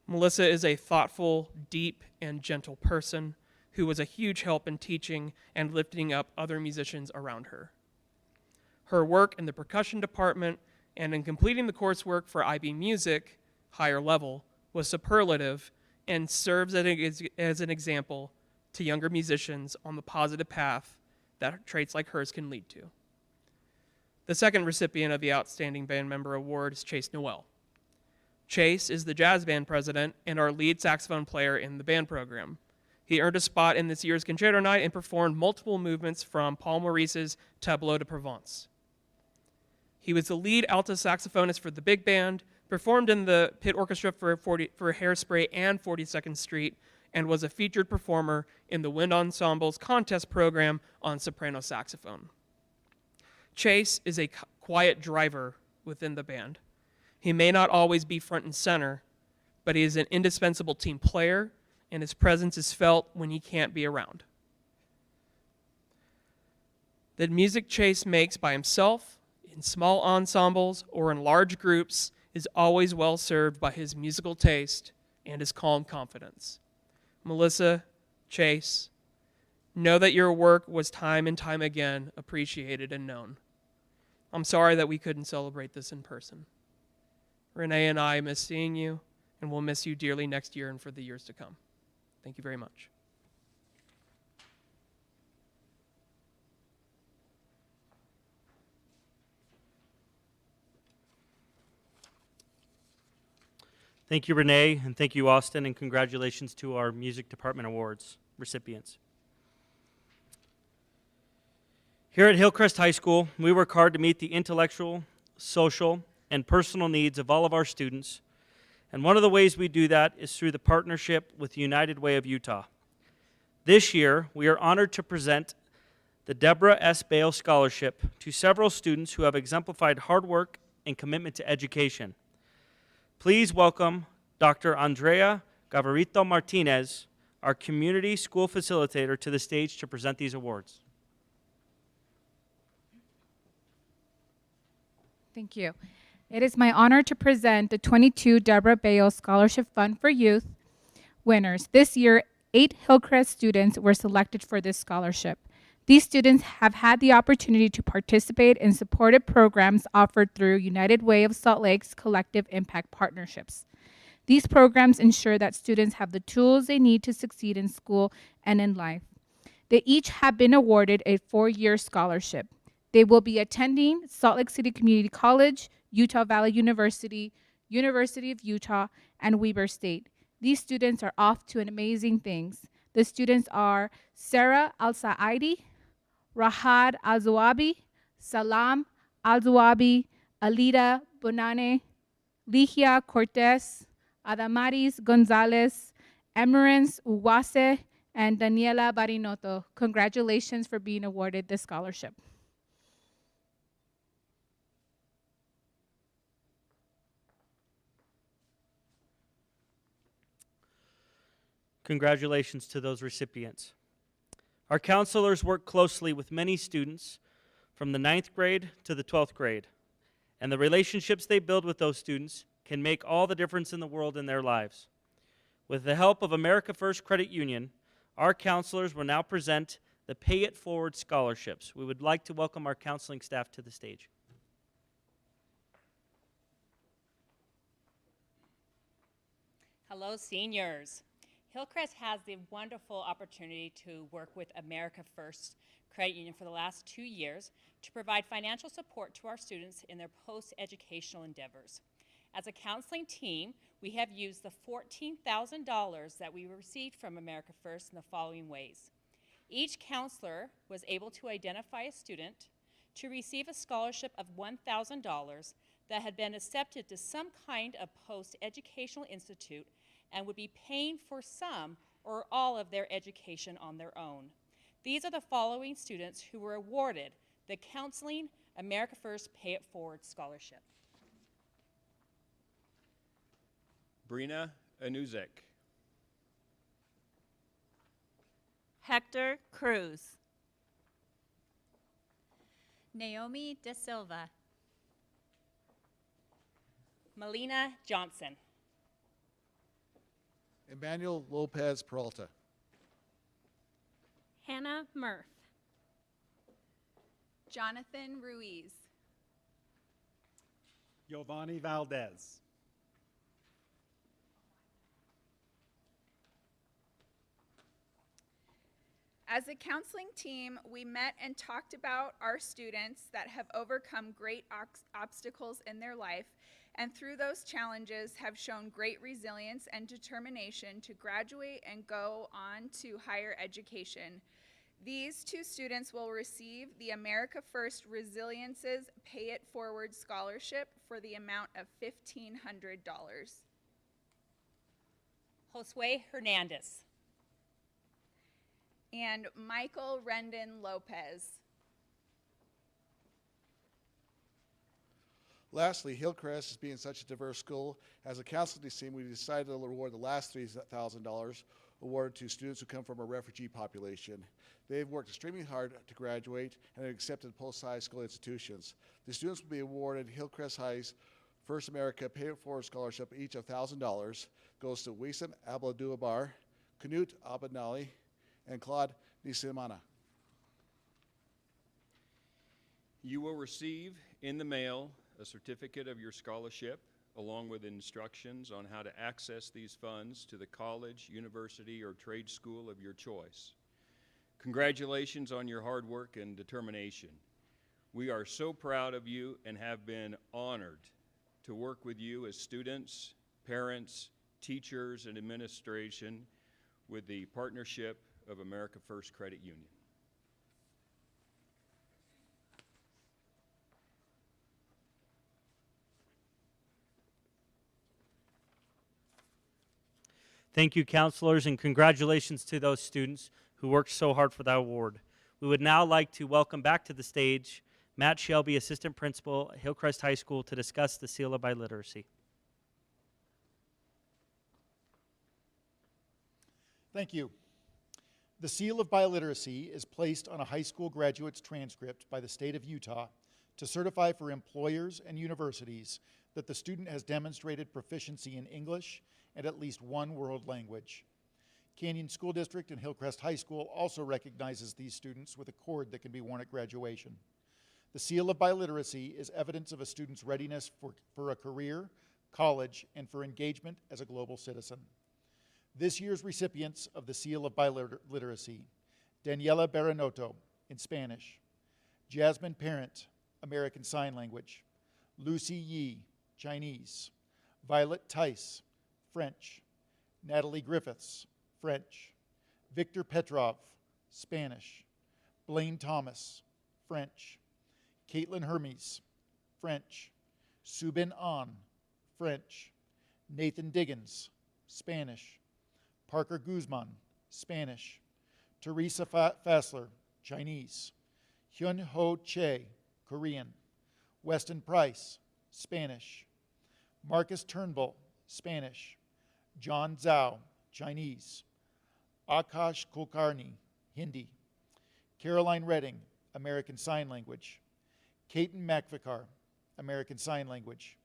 Melissa is a thoughtful, deep, and gentle person who was a huge help in teaching and lifting up other musicians around her. Her work in the percussion department and in completing the coursework for IB Music, higher level, was superlative and serves as an example to younger musicians on the positive path that traits like hers can lead to. The second recipient of the Outstanding Band Member Award is Chase Noel. Chase is the jazz band president and our lead saxophone player in the band program. He earned a spot in this year's Concerto Night and performed multiple movements from Paul Maurice's Tableau de Provence. He was the lead alto saxophonist for the big band, performed in the pit orchestra for Hairspray and 42nd Street, and was a featured performer in the Wind Ensemble's contest program on soprano saxophone. Chase is a quiet driver within the band. He may not always be front and center, but he is an indispensable team player, and his presence is felt when he can't be around. The music Chase makes by himself, in small ensembles, or in large groups is always well served by his musical taste and his calm confidence. Melissa, Chase, know that your work was time and time again appreciated and known. I'm sorry that we couldn't celebrate this in person. Renee and I miss seeing you, and we'll miss you dearly next year and for the years to come. Thank you very much. Thank you, Renee, and thank you, Austin, and congratulations to our Music Department Awards recipients. Here at Hillcrest High School, we work hard to meet the intellectual, social, and personal needs of all of our students, and one of the ways we do that is through the partnership with the United Way of Utah. This year, we are honored to present the Deborah S. Bale Scholarship to several students who have exemplified hard work and commitment to education. Please welcome Dr. Andrea Gavarito Martinez, our community school facilitator, to the stage to present these awards. Thank you. It is my honor to present the 22 Deborah Bale Scholarship Fund for Youth winners. This year, 8 Hillcrest students were selected for this scholarship. These students have had the opportunity to participate in supported programs offered through United Way of Salt Lake's Collective Impact Partnerships. These programs ensure that students have the tools they need to succeed in school and in life. They each have been awarded a 4-year scholarship. They will be attending Salt Lake City Community College, Utah Valley University, University of Utah, and Weber State. These students are off to amazing things. The students are Sarah Al-Sa'idi, Rahad Al-Zawabi, Salam Al-Zawabi, Alida Bonane, Ligia Cortez, Adamaris Gonzalez, Emerence Uwase, and Daniela Barinoto. Congratulations for being awarded this scholarship. Congratulations to those recipients. Our counselors work closely with many students from the 9th grade to the 12th grade, and the relationships they build with those students can make all the difference in the world in their lives. With the help of America First Credit Union, our counselors will now present the Pay It Forward scholarships. We would like to welcome our counseling staff to the stage. Hello, seniors. Hillcrest has the wonderful opportunity to work with America First Credit Union for the last 2 years to provide financial support to our students in their post-educational endeavors. As a counseling team, we have used the $14,000 that we received from America First in the following ways. Each counselor was able to identify a student to receive a scholarship of $1,000 that had been accepted to some kind of post-educational institute and would be paying for some or all of their education on their own. These are the following students who were awarded the Counseling America First Pay It Forward Scholarship. Brina Anuzek. Hector Cruz. Naomi De Silva. Melina Johnson. Emmanuel Lopez Peralta. Hannah Murph. Jonathan Ruiz. Giovanni Valdez. As a counseling team, we met and talked about our students that have overcome great obstacles in their life, and through those challenges have shown great resilience and determination to graduate and go on to higher education. These two students will receive the America First Resilience's Pay It Forward Scholarship for the amount of $1,500. Josue Hernandez. And Michael Rendon Lopez. Lastly, Hillcrest, as being such a diverse school, as a counseling team, we decided to award the last $3,000 awarded to students who come from a refugee population. They've worked extremely hard to graduate and have accepted post-high school institutions. The students will be awarded Hillcrest High's First America Pay It Forward Scholarship, each of $1,000, goes to Wisam Abladuabar, Knut Abadnali, and Claude Nisimana. You will receive in the mail a certificate of your scholarship, along with instructions on how to access these funds to the college, university, or trade school of your choice. Congratulations on your hard work and determination. We are so proud of you and have been honored to work with you as students, parents, teachers, and administration with the partnership of America First Credit Union. Thank you, counselors, and congratulations to those students who worked so hard for that award. We would now like to welcome back to the stage Matt Shelby, Assistant Principal at Hillcrest High School, to discuss the Seal of Biliteracy. Thank you. The Seal of Biliteracy is placed on a high school graduate's transcript by the state of Utah to certify for employers and universities that the student has demonstrated proficiency in English and at least one world language. Canyon School District and Hillcrest High School also recognizes these students with a cord that can be worn at graduation. The Seal of Biliteracy is evidence of a student's readiness for a career, college, and for engagement as a global citizen. This year's recipients of the Seal of Biliteracy: Daniela Baranotto in Spanish, Jasmine Parent, American Sign Language, Lucy Yi, Chinese, Violet Tice, French, Natalie Griffiths, French, Victor Petrov, Spanish, Blaine Thomas, French, Caitlin Hermes, French, Subin An, French, Nathan Diggins, Spanish, Parker Guzman, Spanish, Teresa Fassler, Chinese, Hyun Ho Che, Korean, Weston Price, Spanish, Marcus Turnbull, Spanish, John Zhao, Chinese, Akash Kulkarni, Hindi, Caroline Redding, American Sign Language, Caton McVicar, American Sign Language,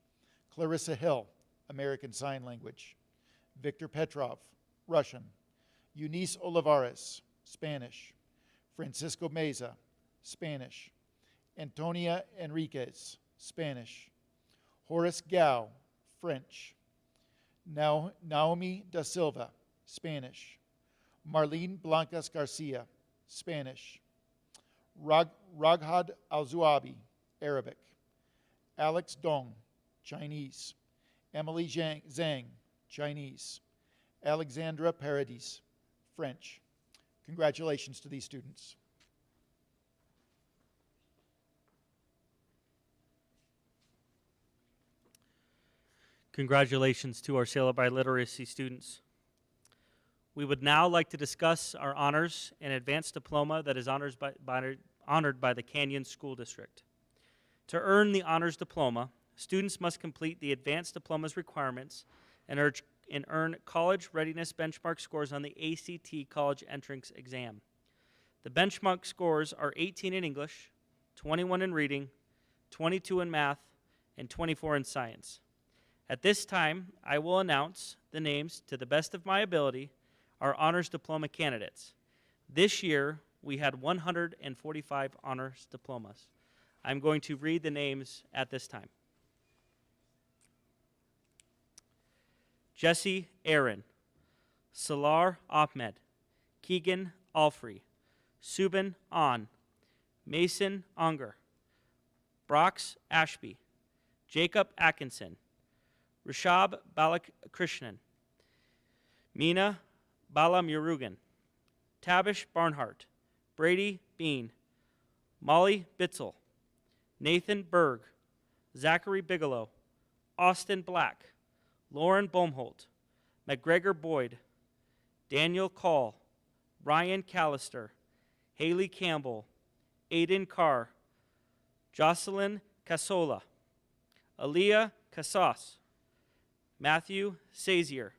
Clarissa Hill, American Sign Language, Victor Petrov, Russian, Eunice Olivares, Spanish, Francisco Meza, Spanish, Antonia Enriquez, Spanish, Horace Gao, French, Naomi da Silva, Spanish. Marlene Blancas Garcia, Spanish. Raghad Alzuabi, Arabic. Alex Dong, Chinese. Emily Zhang, Chinese. Alexandra Paradis, French. Congratulations to these students. Congratulations to our Sailor Biliteracy students. We would now like to discuss our honors and advanced diploma that is honored by the Canyon School District. To earn the honors diploma, students must complete the advanced diploma's requirements and earn college readiness benchmark scores on the ACT college entrance exam. The benchmark scores are 18 in English, 21 in reading, 22 in math, and 24 in science. At this time, I will announce the names, to the best of my ability, our honors diploma candidates. This year, we had 145 honors diplomas. I'm going to read the names at this time. Jesse Aaron, Salar Ahmed, Keegan Alfrey, Subin An, Mason Unger, Brox Ashby, Jacob Atkinson, Rishab Balakrishnan, Meena Balamurugan, Tabish Barnhart, Brady Bean, Molly Bitzel, Nathan Berg, Zachary Bigelow, Austin Black, Lauren Bohmholt, McGregor Boyd, Daniel Call, Ryan Callister, Haley Campbell, Aiden Carr, Jocelyn Casola, Aaliyah Casas, Matthew Sazier,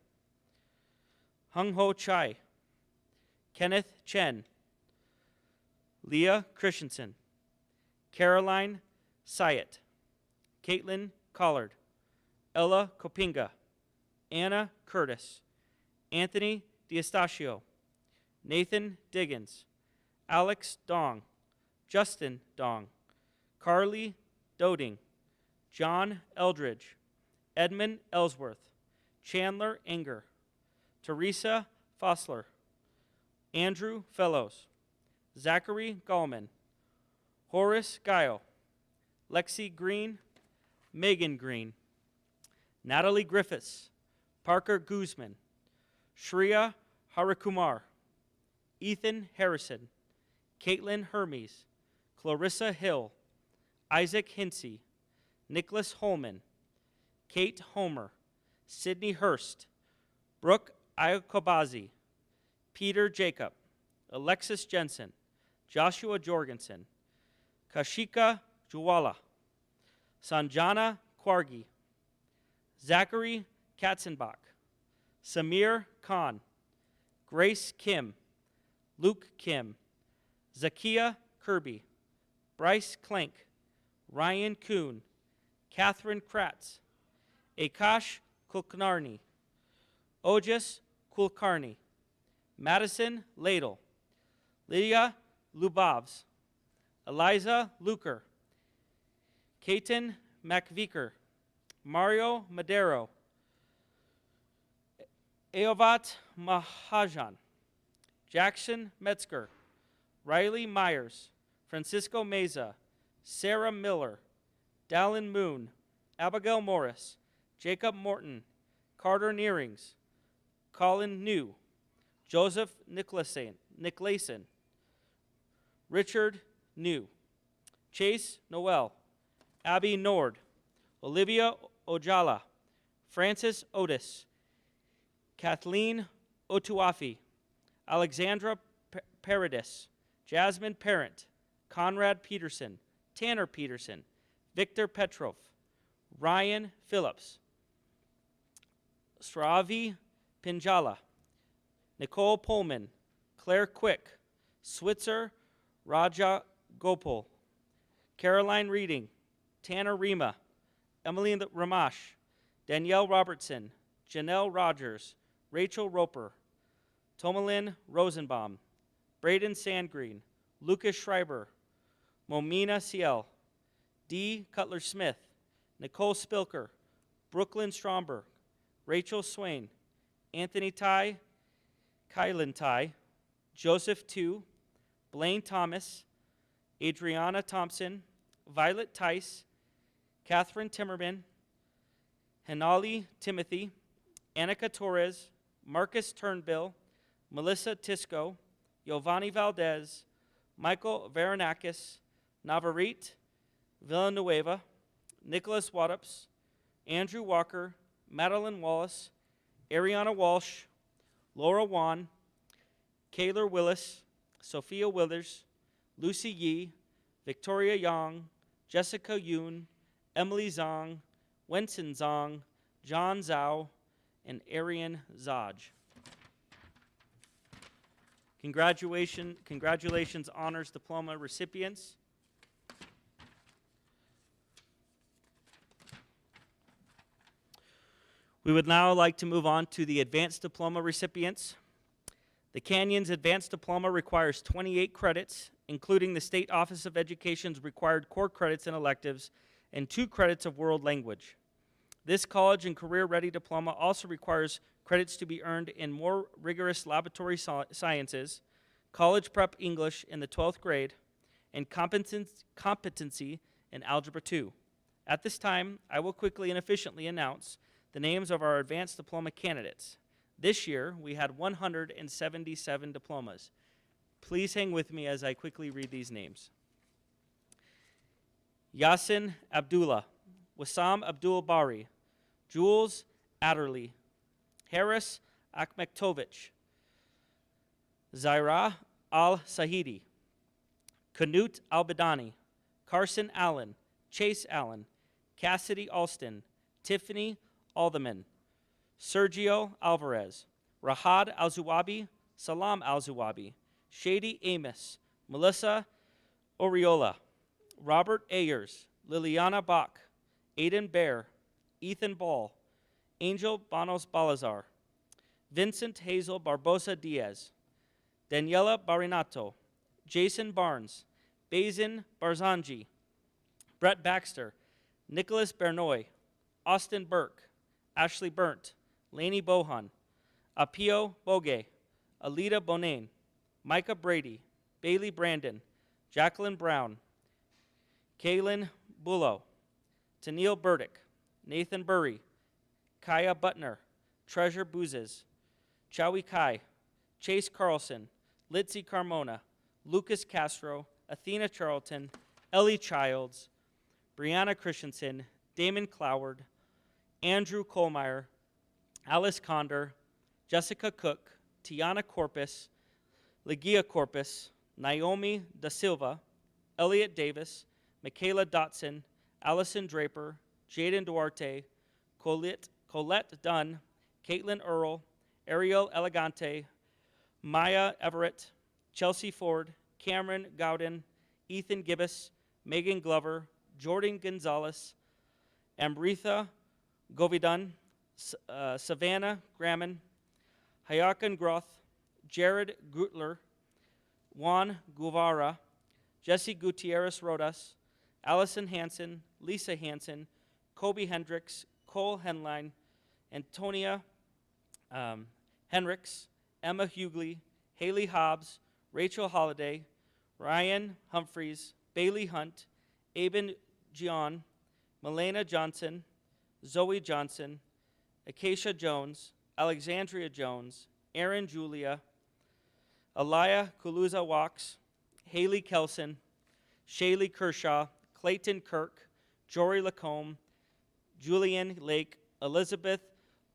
Hung Ho Chai, Kenneth Chen, Leah Christensen, Caroline Syett, Caitlin Collard, Ella Copinga, Anna Curtis, Anthony D'Estachio, Nathan Diggins, Alex Dong, Justin Dong, Carly Doding, John Eldridge, Edmund Ellsworth, Chandler Enger, Teresa Fossler, Andrew Fellows, Zachary Gallman, Horace Guile, Lexi Green, Megan Green, Natalie Griffiths, Parker Guzman, Shreya Harikumar, Ethan Harrison, Caitlin Hermes, Clarissa Hill, Isaac Hinsey, Nicholas Holman, Kate Homer, Sydney Hurst, Brooke Iokobazi, Peter Jacob, Alexis Jensen, Joshua Jorgensen, Kashika Juwala, Sanjana Kwargi, Zachary Katzenbach, Samir Khan, Grace Kim, Luke Kim, Zakia Kirby, Bryce Clank, Ryan Kuhn, Catherine Kratz, Akash Kulkarni, Ojas Kulkarni, Madison Ladle, Lydia Lubavs, Eliza Luker, Kaiten McVicker, Mario Madero, Eovat Mahajan, Jackson Metzger, Riley Myers, Francisco Meza, Sarah Miller, Dallin Moon, Abigail Morris, Jacob Morton, Carter Nearings, Colin New, Joseph Nicklason, Richard New, Chase Noel, Abby Nord, Olivia Ojala, Francis Otis, Kathleen Otuafi, Alexandra Paradis, Jasmine Parent, Conrad Peterson, Tanner Peterson, Victor Petrov, Ryan Phillips, Sravi Pinjala, Nicole Pullman, Claire Quick, Switzer Raja Gopal, Caroline Reading, Tanner Rima, Emily Ramash, Danielle Robertson, Janelle Rogers, Rachel Roper, Tomalyn Rosenbaum, Braden Sandgreen, Lucas Schreiber, Momina Ciel, Dee Cutler-Smith, Nicole Spilker, Brooklyn Stromberg, Rachel Swain, Anthony Ty, Kylan Tai, Joseph Tu, Blaine Thomas, Adriana Thompson, Violet Tice, Catherine Timmerman, Hanali Timothy, Annika Torres, Marcus Turnbill, Melissa Tisco, Giovanni Valdez, Michael Varanakis, Navarrete Villanueva, Nicholas Wattups, Andrew Walker, Madeline Wallace, Ariana Walsh, Laura Wan, Kaylor Willis, Sophia Withers, Lucy Yee, Victoria Yang, Jessica Yoon, Emily Zong, Wenson Zong, John Zhao, and Arian Zaj. Congratulations, honors diploma recipients. We would now like to move on to the advanced diploma recipients. The Canyons Advanced Diploma requires 28 credits, including the State Office of Education's required core credits and electives, and 2 credits of world language. This college and career-ready diploma also requires credits to be earned in more rigorous laboratory sciences, college prep English in the 12th grade, and competency in Algebra 2. At this time, I will quickly and efficiently announce the names of our advanced diploma candidates. This year, we had 177 diplomas. Please hang with me as I quickly read these names. Yasin Abdullah, Wissam Abdul Bari, Jules Adderley, Harris Akhmektovich, Zaira Al-Sahidi, Knut Albedani, Carson Allen, Chase Allen, Cassidy Alston, Tiffany Alderman, Sergio Alvarez, Rahad Al-Zuwabi, Salam Al-Zuwabi, Shady Amos, Melissa Oriola, Robert Ayers, Liliana Bach, Aiden Bear, Ethan Ball, Angel Banos Balazar, Vincent Hazel Barbosa Diaz, Daniela Barinato, Jason Barnes, Bazin Barzanji, Brett Baxter, Nicholas Bernoy, Austin Burke, Ashley Burnt, Laney Bohan, Apio Boge, Alita Bonain, Micah Brady, Bailey Brandon, Jacqueline Brown, Kaylin Bullo, Tennille Burdick, Nathan Burry, Kaya Butner, Treasure Boozes, Chowie Kai, Chase Carlson, Litzy Carmona, Lucas Castro, Athena Charlton, Ellie Childs, Brianna Christensen, Damon Cloward, Andrew Kohlmeyer, Alice Condor, Jessica Cook, Tiana Corpus, Legia Corpus, Naomi Da Silva, Elliot Davis, Michaela Dotson, Allison Draper, Jaden Duarte, Colette Dunn, Caitlin Earl, Ariel Elegante, Maya Everett, Chelsea Ford, Cameron Gowden, Ethan Gibbous, Megan Glover, Jordan Gonzalez, Amritha Govidan, Savannah Gramman, Hayakan Groth, Jared Gutler, Juan Guevara, Jesse Gutierrez Rodas, Allison Hansen, Lisa Hansen, Kobe Hendricks, Cole Henline, Antonia Henricks, Emma Hughley, Haley Hobbs, Rachel Holliday, Ryan Humphreys, Bailey Hunt, Aben Gian, Melena Johnson, Zoe Johnson, Acacia Jones, Alexandria Jones, Aaron Julia, Aliyah Kuluza Walks, Haley Kelson, Shaylee Kershaw, Clayton Kirk, Jory Lacombe, Julian Lake, Elizabeth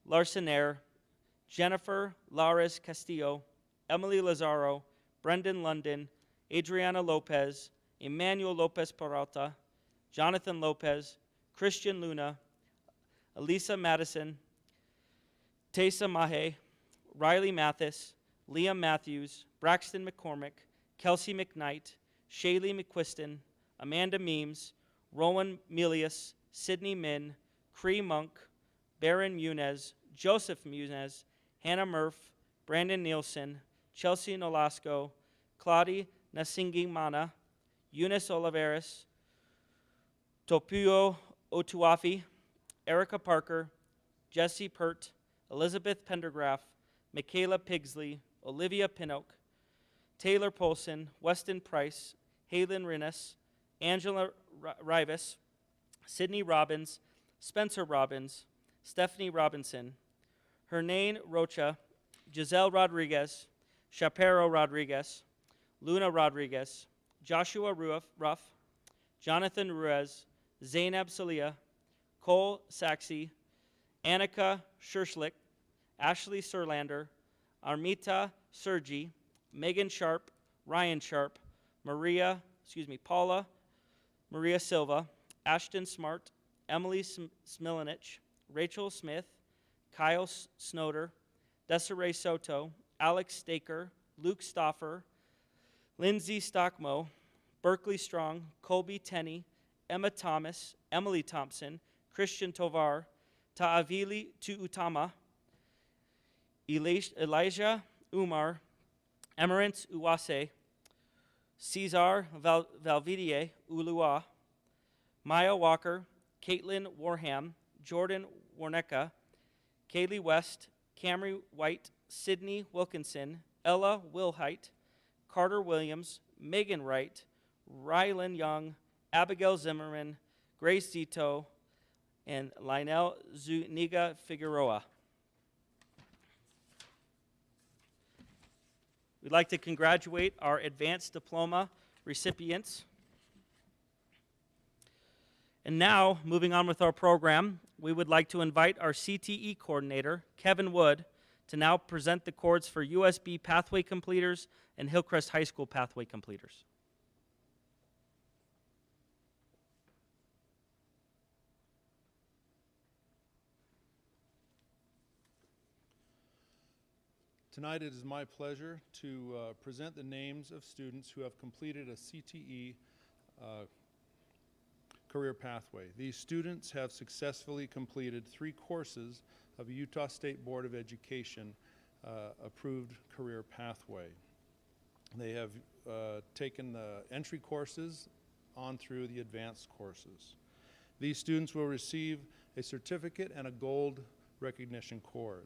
Larsenaire, Jennifer Lares Castillo, Emily Lazaro, Brendan London, Adriana Lopez, Emmanuel Lopez Peralta, Jonathan Lopez, Christian Luna, Elisa Madison, Tessa Mahe, Riley Mathis, Liam Matthews, Braxton McCormick, Kelsey McKnight, Shaylee McQuiston, Amanda Meems, Rowan Milius, Sydney Min, Cree Monk, Baron Munez, Joseph Munez, Hannah Murph, Brandon Nielsen, Chelsea Nolasco, Claudie Nasingi Mana, Eunice Oliveris, Topuo Otuafi, Erica Parker, Jesse Pert, Elizabeth Pendergraph, Michaela Pigsley, Olivia Pinnock, Taylor Polson, Weston Price, Halen Rennes, Angela Rivas, Sydney Robbins, Spencer Robbins, Stephanie Robinson, Hernane Rocha, Giselle Rodriguez, Shapiro Rodriguez, Luna Rodriguez, Joshua Ruff, Jonathan Ruiz, Zainab Salia, Cole Saxey, Annika Scherschlick, Ashley Surlander, Armita Sergi, Megan Sharp, Ryan Sharp, Paula Maria Silva, Ashton Smart, Emily Smilinich, Rachel Smith, Kyle Snoder, Desiree Soto, Alex Staker, Luke Stoffer, Lindsay Stockmo, Berkeley Strong, Colby Tenney, Emma Thomas, Emily Thompson, Christian Tovar, Ta'avili Tuutama, Elijah Umar, Emerence Uwase, Cesar Valvidier Ulua, Maya Walker, Caitlin Warham, Jordan Warnecka, Kaylee West, Camry White, Sydney Wilkinson, Ella Wilhite, Carter Williams, Megan Wright, Rylan Young, Abigail Zimmerman, Grace Zito, and Lionel Zuniga Figueroa. We'd like to congratulate our advanced diploma recipients. And now, moving on with our program, we would like to invite our CTE coordinator, Kevin Wood, to now present the cords for USB pathway completers and Hillcrest High School pathway completers. Tonight it is my pleasure to present the names of students who have completed a CTE career pathway. These students have successfully completed 3 courses of a Utah State Board of Education approved career pathway. They have taken the entry courses on through the advanced courses. These students will receive a certificate and a gold recognition cord.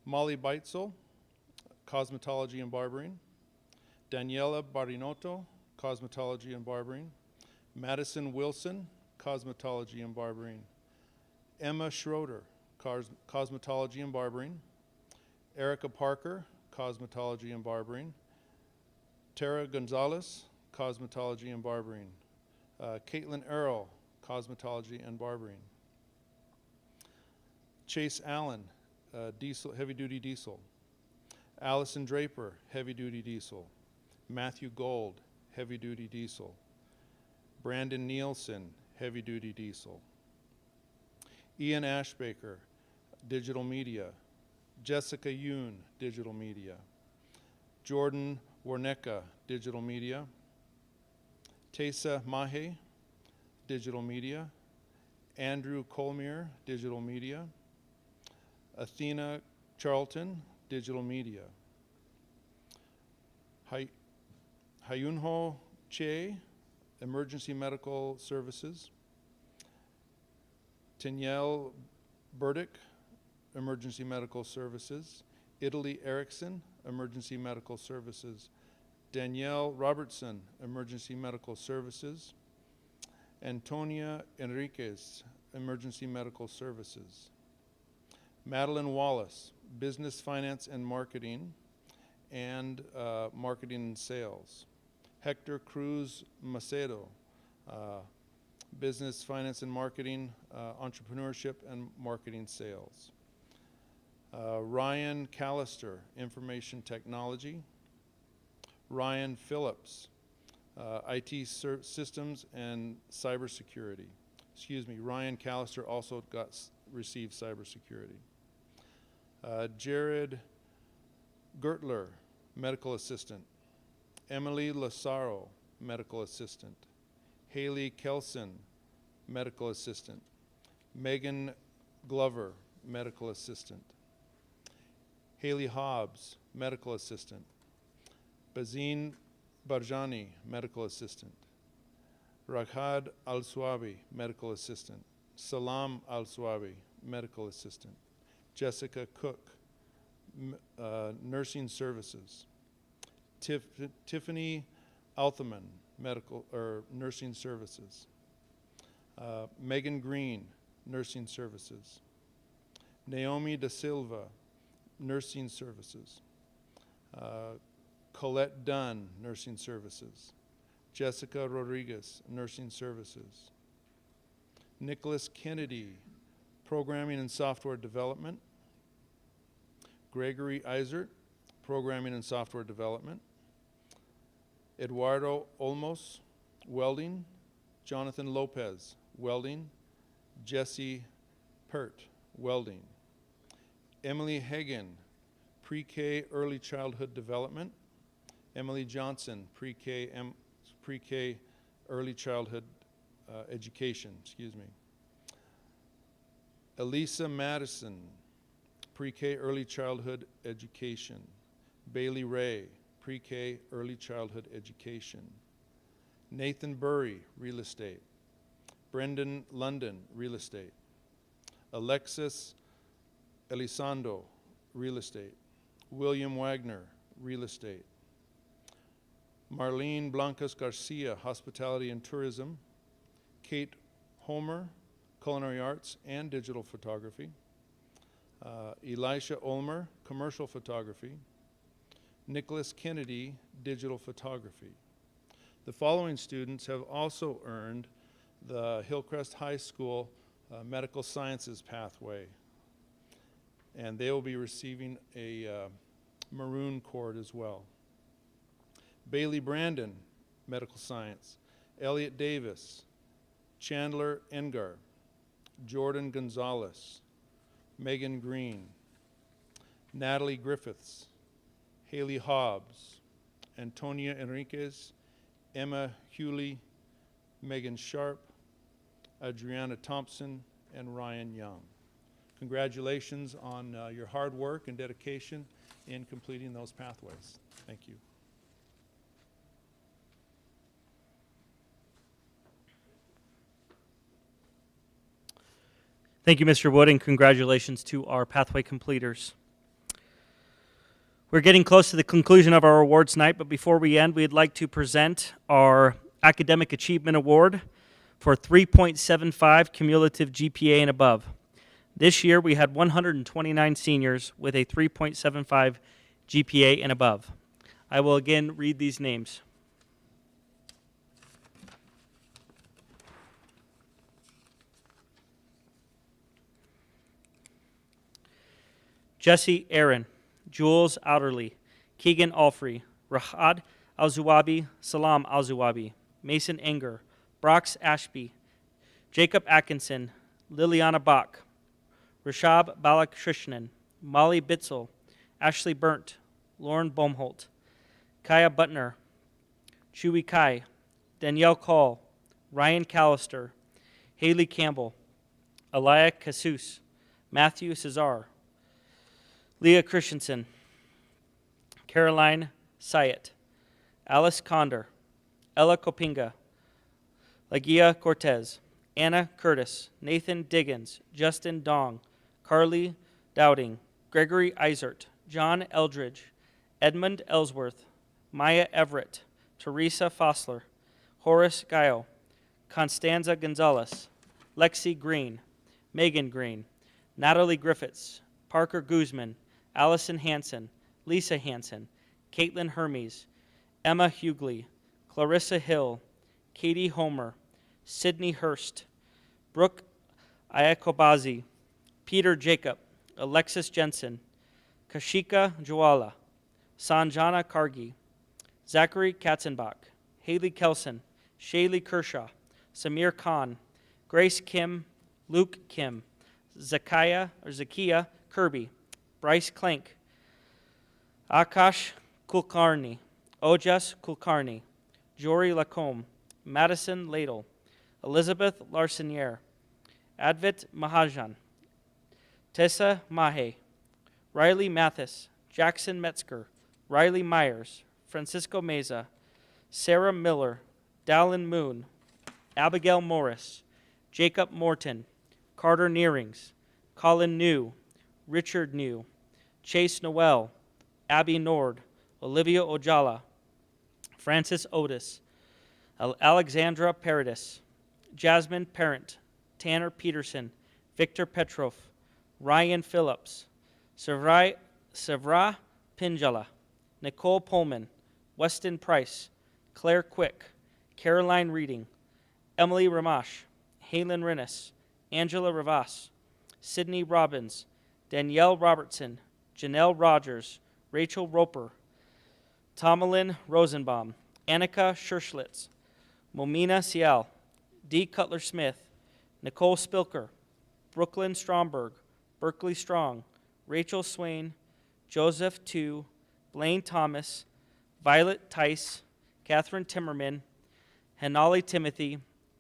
Molly Beitzel, Cosmetology and Barbering. Daniela Barinotto, Cosmetology and Barbering. Madison Wilson, Cosmetology and Barbering. Emma Schroeder, Cosmetology and Barbering. Erica Parker, Cosmetology and Barbering. Tara Gonzalez, Cosmetology and Barbering. Caitlin Earl, Cosmetology and Barbering. Chase Allen, heavy-duty diesel. Allison Draper, heavy-duty diesel. Matthew Gold, heavy-duty diesel. Brandon Nielsen, heavy-duty diesel. Ian Ashbaker, digital media. Jessica Yoon, digital media. Jordan Warnecka, digital media. Tessa Mahe, digital media. Andrew Colmier, digital media. Athena Charlton, digital media. Hyunho Che, emergency medical services. Tanyelle Burdick, emergency medical services. Italy Erickson, emergency medical services. Danielle Robertson, emergency medical services. Antonia Enriquez, emergency medical services. Madeline Wallace, business, finance, and marketing, and marketing and sales. Hector Cruz Macedo, business, finance, and marketing, entrepreneurship, and marketing sales. Ryan Callister, information technology. Ryan Phillips, IT systems and cybersecurity. Excuse me, Ryan Callister also received cybersecurity. Jared Gertler, medical assistant. Emily Lazaro, medical assistant. Haley Kelson, medical assistant. Megan Glover, medical assistant. Haley Hobbs, medical assistant. Bazin Barjani, medical assistant. Raghad Al-Swabi, medical assistant. Salam Al-Swabi, medical assistant. Jessica Cook, nursing services. Tiffany Altherman, medical or nursing services. Megan Green, nursing services. Naomi Da Silva, nursing services. Colette Dunn, nursing services. Jessica Rodriguez, nursing services. Nicholas Kennedy, programming and software development. Gregory Eisert, programming and software development. Eduardo Olmos, welding. Jonathan Lopez, welding. Jesse Pert, welding. Emily Hagan, pre-K early childhood development. Emily Johnson, pre-K early childhood education, excuse me. Elisa Madison, pre-K early childhood education. Bailey Ray, pre-K early childhood education. Nathan Burry, real estate. Brendan London, real estate. Alexis Elizondo, real estate. William Wagner, real estate. Marlene Blancas Garcia, hospitality and tourism. Kate Homer, culinary arts and digital photography. Elisha Ulmer, commercial photography. Nicholas Kennedy, digital photography. The following students have also earned the Hillcrest High School medical sciences pathway, and they will be receiving a maroon cord as well. Bailey Brandon, medical science. Elliot Davis, Chandler Engar, Jordan Gonzalez, Megan Green, Natalie Griffiths, Haley Hobbs, Antonia Enriquez, Emma Hewley, Megan Sharp, Adriana Thompson, and Ryan Young. Congratulations on your hard work and dedication in completing those pathways. Thank you. Thank you, Mr. Wood, and congratulations to our pathway completers. We're getting close to the conclusion of our awards night, but before we end, we'd like to present our Academic Achievement Award for 3.75 cumulative GPA and above. This year, we had 129 seniors with a 3.75 GPA and above. I will again read these names. Jesse Aaron, Jules Outerly, Keegan Alfrey, Rahad Al-Zuwabi, Salam Al-Zuwabi, Mason Enger, Brox Ashby, Jacob Atkinson, Liliana Bach, Rashab Balakrishnan, Molly Bitzel, Ashley Burnt, Lauren Bohmholt, Kaya Butner, Chewy Kai, Danielle Call, Ryan Callister, Haley Campbell, Aliyah Casus, Matthew Cesar, Leah Christensen, Caroline Syett, Alice Condor, Ella Copinga, Lagia Cortez, Anna Curtis, Nathan Diggins, Justin Dong, Carly Dowding, Gregory Eisert, John Eldridge, Edmund Ellsworth, Maya Everett, Teresa Fossler, Horace Gaio, Constanza Gonzalez, Lexi Green, Megan Green, Natalie Griffiths, Parker Guzman, Allison Hansen, Lisa Hansen, Caitlin Hermes, Emma Hughley, Clarissa Hill, Katie Homer, Sydney Hurst, Brooke Ayakobazi, Peter Jacob, Alexis Jensen, Kashika Jwala, Sanjana Kargi, Zachary Katzenbach, Haley Kelson, Shaylee Kershaw, Samir Khan, Grace Kim, Luke Kim, Zakiya Kirby, Bryce Clank, Akash Kulkarni, Ojas Kulkarni, Jory Lacombe, Madison Ladle, Elizabeth Larsoniere, Advit Mahajan, Tessa Mahe, Riley Mathis, Jackson Metzger, Riley Myers, Francisco Meza, Sarah Miller, Dallin Moon, Abigail Morris, Jacob Morton, Carter Nearings, Colin New, Richard New, Chase Noel, Abby Nord, Olivia Ojala, Francis Otis, Alexandra Paradis, Jasmine Parent, Tanner Peterson, Victor Petrov, Ryan Phillips, Sevra Pinjala, Nicole Pullman, Weston Price, Claire Quick, Caroline Reading, Emily Ramash, Halen Rennis, Angela Rivas, Sydney Robbins, Danielle Robertson, Janelle Rogers, Rachel Roper, Tomalyn Rosenbaum, Annika Scherschlitz, Momina Cial, Dee Cutler-Smith, Nicole Spilker, Brooklyn Stromberg, Berkeley Strong, Rachel Swain, Joseph Tu, Blaine Thomas, Violet Tice, Catherine Timmerman, Hanali Timothy,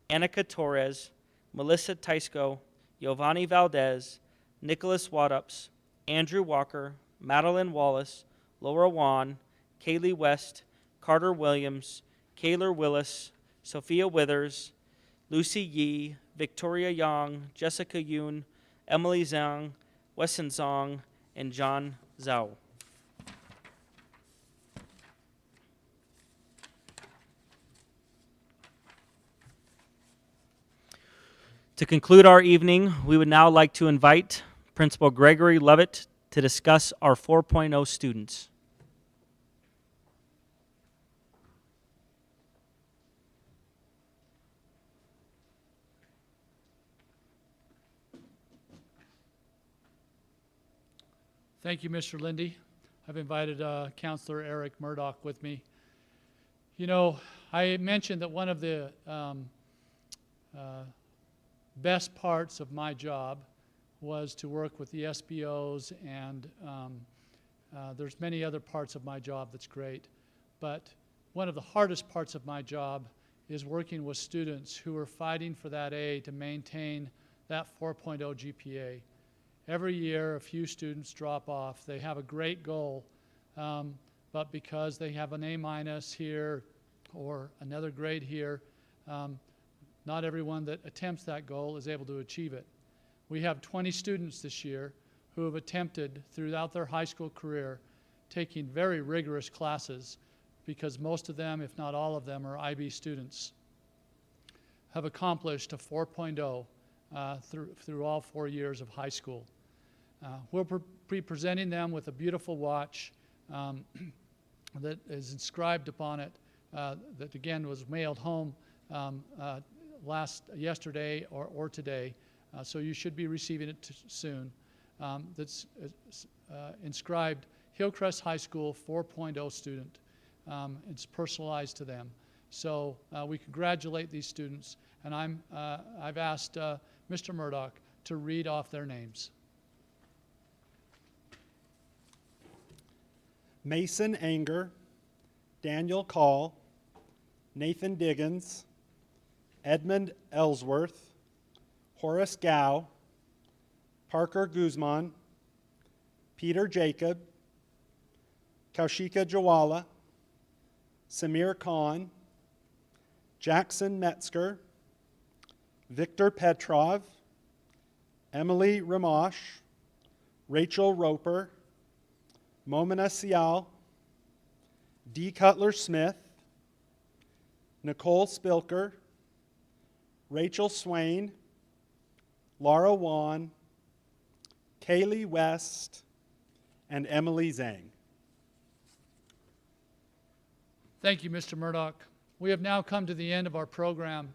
Annika Torres, Melissa Tysco, Giovanni Valdez, Nicholas Wadups, Andrew Walker, Madeline Wallace, Laura Wan, Kaylee West, Carter Williams, Kaylor Willis, Sophia Withers, Lucy Yee, Victoria Young, Jessica Yoon, Emily Zhang, Wesson Zong, and John Zhao. To conclude our evening, we would now like to invite Principal Gregory Lovett to discuss our 4.0 students. Thank you, Mr. Lindy. I've invited Counselor Eric Murdoch with me. You know, I mentioned that one of the best parts of my job was to work with the SBOs, and there's many other parts of my job that's great. But one of the hardest parts of my job is working with students who are fighting for that A to maintain that 4.0 GPA. Every year, a few students drop off. They have a great goal, but because they have an A- here or another grade here, not everyone that attempts that goal is able to achieve it. We have 20 students this year who have attempted throughout their high school career taking very rigorous classes, because most of them, if not all of them, are IB students, have accomplished a 4.0 through all 4 years of high school. We'll be presenting them with a beautiful watch that is inscribed upon it, that again was mailed home yesterday or today, so you should be receiving it soon. That's inscribed Hillcrest High School 4.0 student. It's personalized to them. So we congratulate these students, and I've asked Mr. Murdoch to read off their names. Mason Anger, Daniel Call, Nathan Diggins, Edmund Ellsworth, Horace Gow, Parker Guzman, Peter Jacob, Kaushika Jawala, Samir Khan, Jackson Metzger, Victor Petrov, Emily Ramash, Rachel Roper, Momina Cial, Dee Cutler-Smith, Nicole Spilker, Rachel Swain, Laura Wan, Kaylee West, and Emily Zhang. Thank you, Mr. Murdoch. We have now come to the end of our program,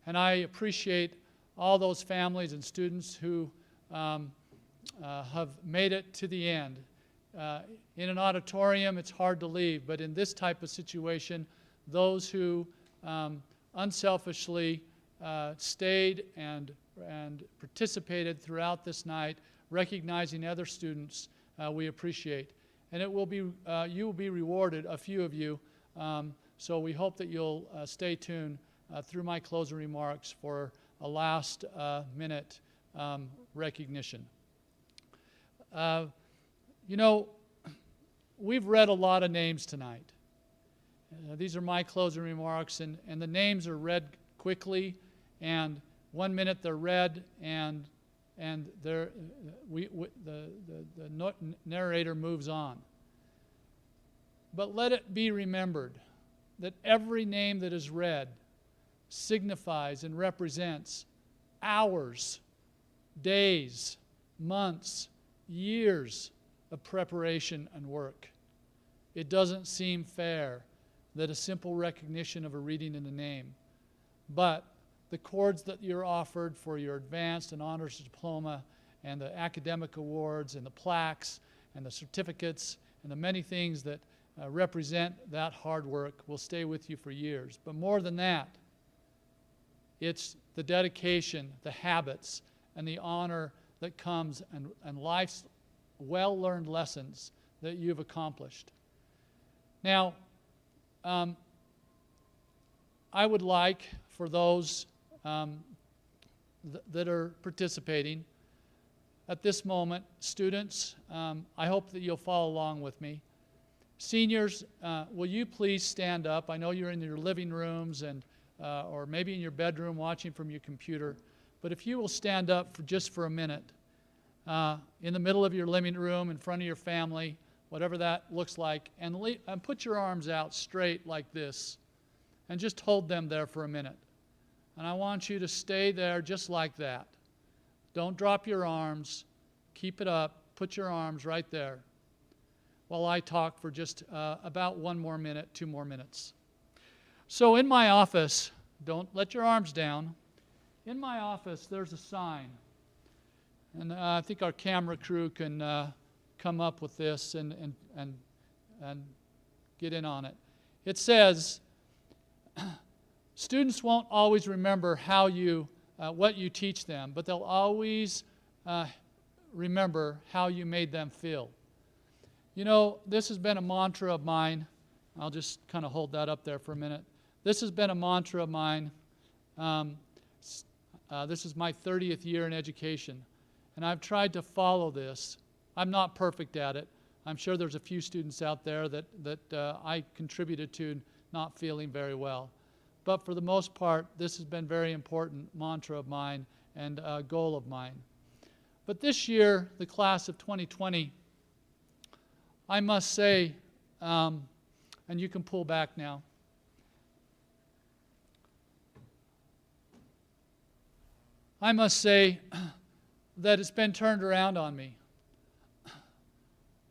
and I appreciate all those families and students who have made it to the end. In an auditorium, it's hard to leave, but in this type of situation, those who unselfishly stayed and participated throughout this night, recognizing other students, we appreciate. And it will be, you will be rewarded, a few of you, so we hope that you'll stay tuned through my closing remarks for a last minute recognition. You know, we've read a lot of names tonight. These are my closing remarks, and the names are read quickly, and 1 minute they're read, and and the narrator moves on. But let it be remembered that every name that is read signifies and represents hours, days, months, years of preparation and work. It doesn't seem fair that a simple recognition of a reading in a name, but the chords that you're offered for your advanced and honors diploma and the academic awards and the plaques and the certificates and the many things that represent that hard work will stay with you for years. But more than that, it's the dedication, the habits, and the honor that comes and life's well-learned lessons that you've accomplished. Now, I would like for those that are participating at this moment, students, I hope that you'll follow along with me. Seniors, will you please stand up? I know you're in your living rooms and or maybe in your bedroom watching from your computer, but if you will stand up for just for a minute in the middle of your living room in front of your family, whatever that looks like, and put your arms out straight like this and just hold them there for a minute. And I want you to stay there just like that. Don't drop your arms. Keep it up. Put your arms right there while I talk for just about 1 more minute, 2 more minutes. So in my office, don't let your arms down. In my office, there's a sign. And I think our camera crew can come up with this and get in on it. It says, students won't always remember how what you teach them, but they'll always remember how you made them feel. You know, this has been a mantra of mine. I'll just kind of hold that up there for a minute. This has been a mantra of mine. This is my 30th year in education, and I've tried to follow this. I'm not perfect at it. I'm sure there's a few students out there that I contributed to not feeling very well. But for the most part, this has been a very important mantra of mine and a goal of mine. But this year, the class of 2020, I must say, and you can pull back now. I must say that it's been turned around on me.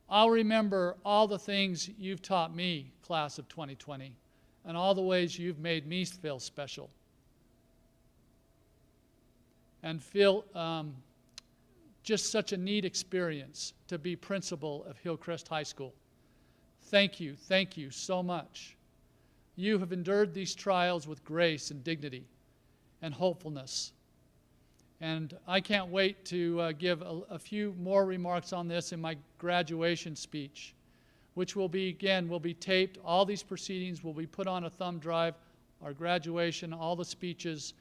I'll remember all the things you've taught me, class of 2020, and all the ways you've made me feel special and feel just such a neat experience to be principal of Hillcrest High School. Thank you so much. You have endured these trials with grace and dignity and hopefulness. And I can't wait to give a few more remarks on this in my graduation speech, which will be taped. All these proceedings will be put on a thumb drive, our graduation, all the speeches.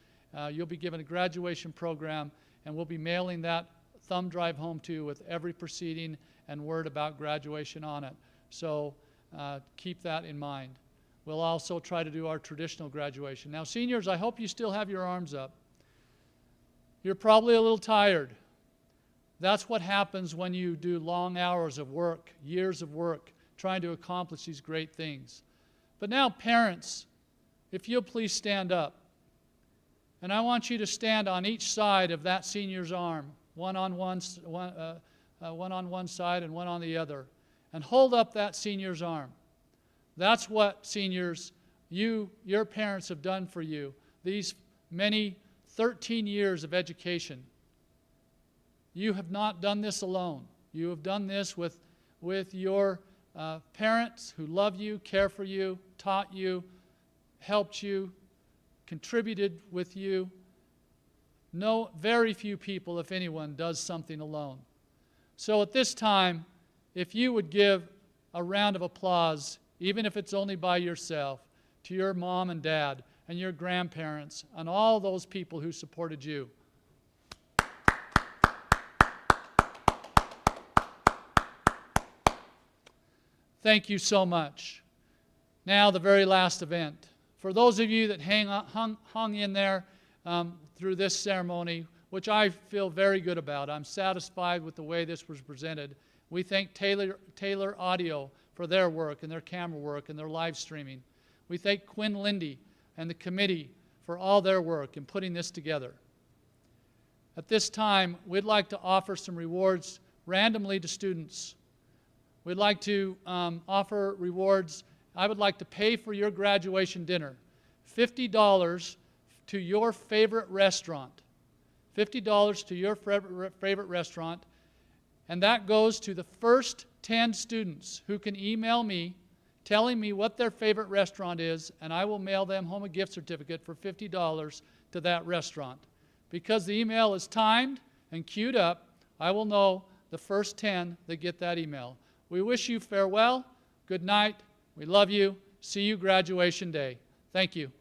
You'll be given a graduation program, and we'll be mailing that thumb drive home to you with every proceeding and word about graduation on it. So keep that in mind. We'll also try to do our traditional graduation. Now, seniors, I hope you still have your arms up. You're probably a little tired. That's what happens when you do long hours of work, years of work, trying to accomplish these great things. But now, parents, if you'll please stand up. And I want you to stand on each side of that senior's arm, one on one side and one on the other, and hold up that senior's arm. That's what, seniors, your parents have done for you these many 13 years of education. You have not done this alone. You have done this with your parents who love you, care for you, taught you, helped you, contributed with you. No, very few people, if anyone, does something alone. So at this time, if you would give a round of applause, even if it's only by yourself, to your mom and dad and your grandparents and all those people who supported you. Thank you so much. Now, the very last event. For those of you that hung in there through this ceremony, which I feel very good about. I'm satisfied with the way this was presented. We thank Taylor Audio for their work and their camera work and their live streaming. We thank Quinn Lindy and the committee for all their work in putting this together. At this time, we'd like to offer some rewards randomly to students. We'd like to offer rewards. I would like to pay for your graduation dinner. $50 to your favorite restaurant. $50 to your favorite restaurant. And that goes to the first 10 students who can email me telling me what their favorite restaurant is, and I will mail them home a gift certificate for $50 to that restaurant. Because the email is timed and queued up, I will know the first 10 that get that email. We wish you farewell, good night, we love you, see you graduation day. Thank you.